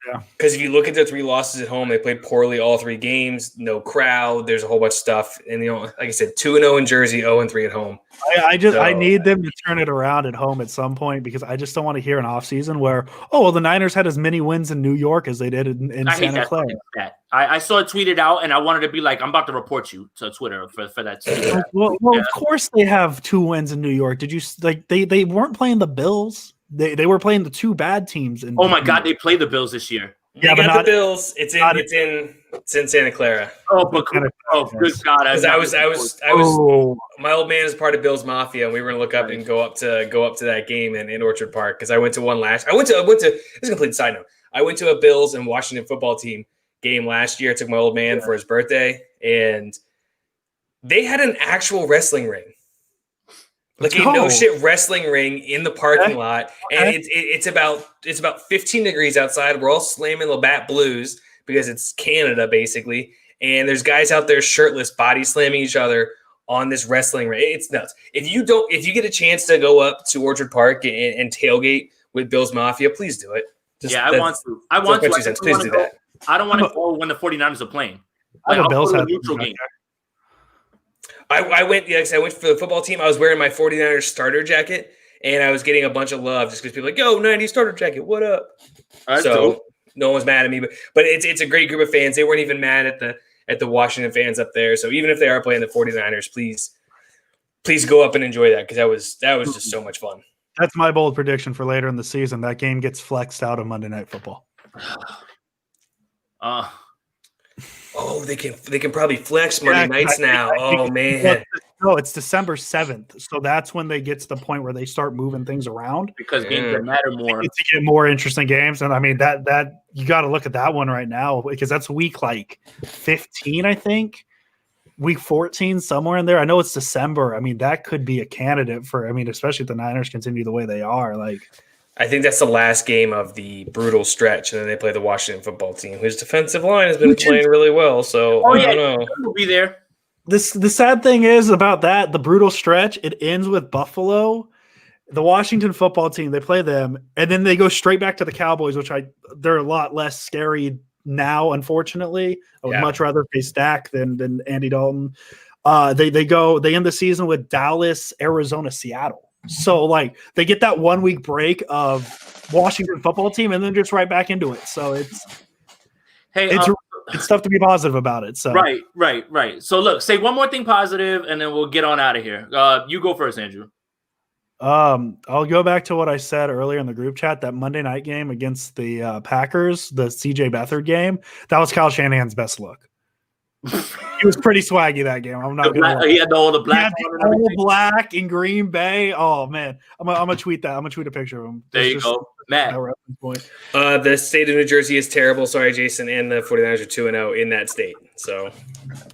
Yeah. Because if you look at the 3 losses at home, they played poorly all 3 games, no crowd. There's a whole bunch of stuff. And, like I said, 2-0 in Jersey, 0-3 at home. I need them to turn it around at home at some point because I just don't want to hear an offseason where, the Niners had as many wins in New York as they did in Santa Clara. I saw it tweeted out, and I wanted to be like, I'm about to report you to Twitter for that. Well, of course they have 2 wins in New York. Did you they weren't playing the Bills? They were playing the 2 bad teams. Oh my God, they play the Bills this year. Yeah, but not the Bills. It's in Santa Clara. Good God! Because I was my old man is part of Bills Mafia, and we were gonna look up and go up to that game in Orchard Park because I went to one last. I went to. This is a complete side note. I went to a Bills and Washington football team game last year. I took my old man for his birthday, and they had an actual wrestling ring. Like a no shit wrestling ring in the parking lot, and it's about 15 degrees outside. We're all slamming Labatt Blues because it's Canada basically, and there's guys out there shirtless, body slamming each other on this wrestling ring. It's nuts. If you get a chance to go up to Orchard Park and tailgate with Bill's Mafia, please do it. I want to. Please do that. I don't want to go when the 49ers are playing. Like, I'll go to a neutral game. I went for the football team. I was wearing my 49ers starter jacket, and I was getting a bunch of love just because people were like, yo, 90 starter jacket, what up? no one's mad at me, but it's a great group of fans. They weren't even mad at the Washington fans up there. So even if they are playing the 49ers, please go up and enjoy that, because that was just so much fun. That's my bold prediction for later in the season. That game gets flexed out of Monday Night Football. Oh, they can probably flex Monday nights now. Oh man. No, it's December 7th. So that's when they get to the point where they start moving things around. Because games that matter more. To get more interesting games. And I mean that you got to look at that one right now, because that's week like 15, I think. Week 14, somewhere in there. I know it's December. I mean, that could be a candidate for, especially if the Niners continue the way they are. Like, I think that's the last game of the brutal stretch, and then they play the Washington football team, whose defensive line has been playing really well. So I don't know. We'll be there. The sad thing is about that, the brutal stretch, it ends with Buffalo. The Washington football team, they play them, and then they go straight back to the Cowboys, which they're a lot less scary now, unfortunately. I would much rather face Dak than Andy Dalton. They end the season with Dallas, Arizona, Seattle. So like they get that 1 week break of Washington football team and then just right back into it. So it's tough to be positive about it. So right. So look, say one more thing positive and then we'll get on out of here. You go first, Andrew. I'll go back to what I said earlier in the group chat, that Monday night game against the Packers, the CJ Beathard game. That was Kyle Shanahan's best look. He was pretty swaggy that game. I'm not gonna lie. He had all the black. All black in Green Bay. Oh man, I'm gonna tweet that. I'm gonna tweet a picture of him. There you go, Matt. The state of New Jersey is terrible. Sorry, Jason, and the 49ers are 2-0 in that state. So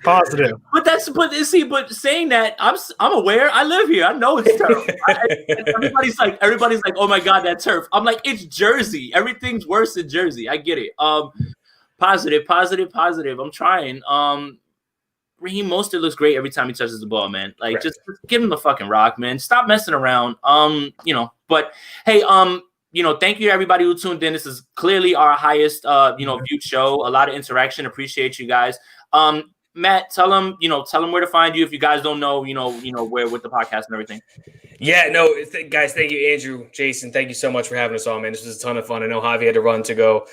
positive. But saying that, I'm aware. I live here. I know it's terrible. Everybody's like, oh my god, that turf. I'm like, it's Jersey. Everything's worse in Jersey. I get it. Positive. I'm trying. Raheem Mostert looks great every time he touches the ball, man. Like, just give him the fucking rock, man. Stop messing around. But hey, thank you to everybody who tuned in. This is clearly our highest, viewed show. A lot of interaction. Appreciate you guys. Matt, tell them where to find you if you guys don't know, where with the podcast and everything. Yeah, no, guys, thank you, Andrew, Jason. Thank you so much for having us on, man. This was a ton of fun. I know Javi had to run to go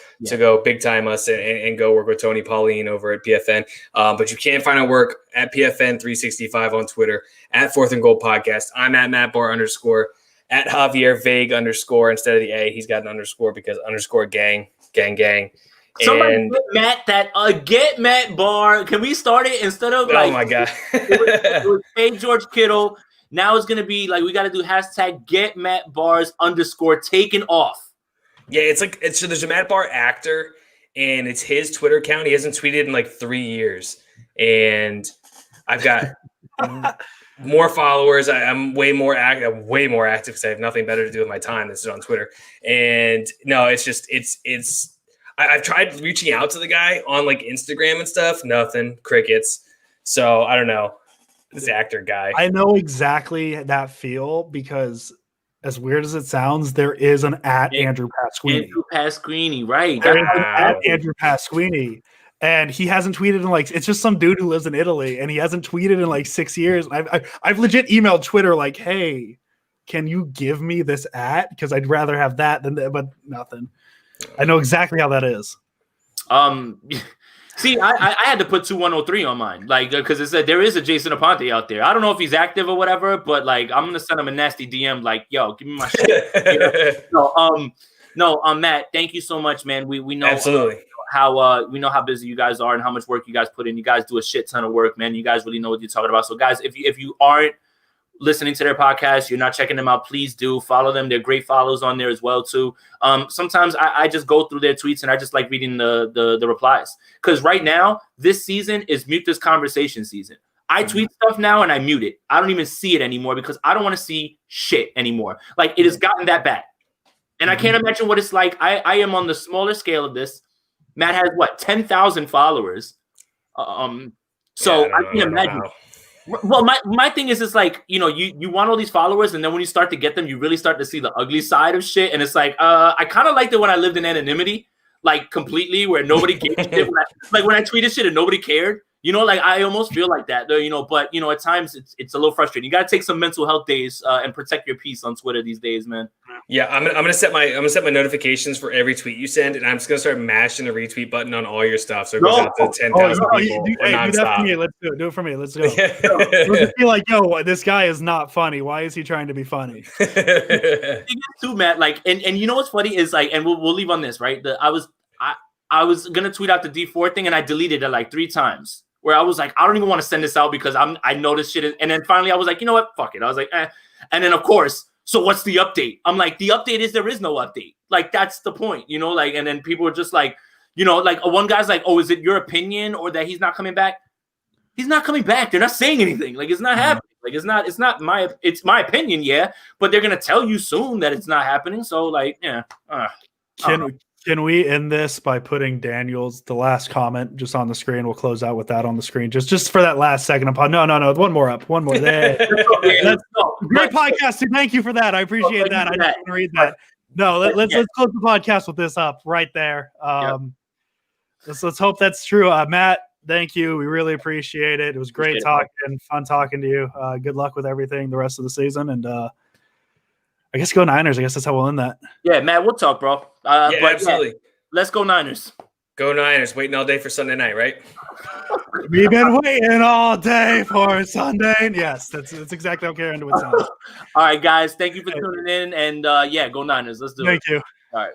big time us and go work with Tony Pauline over at PFN. But you can find our work at PFN 365 on Twitter, at 4th and Goal Podcast. I'm at Matt Barr _ at Javier Vega _ instead of the A. He's got an underscore because _ gang. Somebody get Matt Barr. Can we start it instead of oh my god, it was Hey George Kittle. Now it's gonna be like we got to do hashtag get Matt Barr's _ taken off. Yeah, so there's a Matt Barr actor, and it's his Twitter account. He hasn't tweeted in like 3 years, and I've got more followers. I'm way more active because I have nothing better to do with my time than sit on Twitter. And no, it's. I've tried reaching out to the guy on like Instagram and stuff. Nothing, crickets. So I don't know. This actor guy. I know exactly that feel because, as weird as it sounds, there is an at Andrew Pasquini. Andrew Pasquini, right? There is an at Andrew Pasquini, and he hasn't tweeted in it's just some dude who lives in Italy, and he hasn't tweeted in like 6 years. I've legit emailed Twitter like, hey, can you give me this at? Because I'd rather have that than that, but nothing. I know exactly how that is. See, I had to put 2103 on mine, because it said there is a Jason Aponte out there. I don't know if he's active or whatever, but I'm gonna send him a nasty DM, yo, give me my shit. Matt, thank you so much, man. We know absolutely how busy you guys are and how much work you guys put in. You guys do a shit ton of work, man. You guys really know what you're talking about. So, guys, if you aren't listening to their podcast, you're not checking them out, please do follow them. They're great follows on there as well too. Sometimes I just go through their tweets and I just like reading the replies, because right now this season is mute this conversation season. I tweet stuff now and I mute it. I don't even see it anymore because I don't want to see shit anymore. It has gotten that bad, and I can't imagine what it's like. I am on the smaller scale of this. Matt has 10,000 followers, so I can imagine. Well, my thing is, it's you want all these followers, and then when you start to get them, you really start to see the ugly side of shit. And it's I kind of liked it when I lived in anonymity, completely, where nobody gave a shit. When I tweeted shit and nobody cared, I almost feel like that, though, but at times it's a little frustrating. You got to take some mental health days and protect your peace on Twitter these days, man. Yeah, I'm gonna set my notifications for every tweet you send, and I'm just gonna start mashing the retweet button on all your stuff, so it goes out to 10,000 people do that for nonstop. me. Let's do it. Do it for me. Let's go. Let's just be like, yo, this guy is not funny. Why is he trying to be funny? Too, Matt. Like, and you know what's funny is like, and we'll leave on this, right? I was gonna tweet out the D4 thing, and I deleted it like 3 times. Where I was like, I don't even want to send this out because I know this shit. And then finally, I was like, you know what? Fuck it. I was like, eh. And then of course. So what's the update? I'm like, the update is there is no update. Like, that's the point, you know? Like, and then people are just like, you know, like one guy's like, oh, is it your opinion or that he's not coming back? He's not coming back. They're not saying anything. Like, it's not happening. Like, it's my opinion, yeah. But they're gonna tell you soon that it's not happening. So like, yeah. Can we end this by putting Daniel's the last comment just on the screen? We'll close out with that on the screen, just for that last second. No, one more up, one more. There. That's great podcast. Thank you for that. I appreciate that. I didn't want to read that. No, let's close the podcast with this up right there. Let's hope that's true. Matt, thank you. We really appreciate it. It was great talking, fun talking to you. Good luck with everything the rest of the season, and I guess go Niners. I guess that's how we'll end that. Yeah, Matt, we'll talk, bro. Absolutely. Yeah, let's go Niners. Go Niners. Waiting all day for Sunday night, right? We've been waiting all day for Sunday. Yes, that's exactly how Karen would sound. All right, guys. Thank you for tuning in. And, go Niners. Let's do it. Thank you. All right.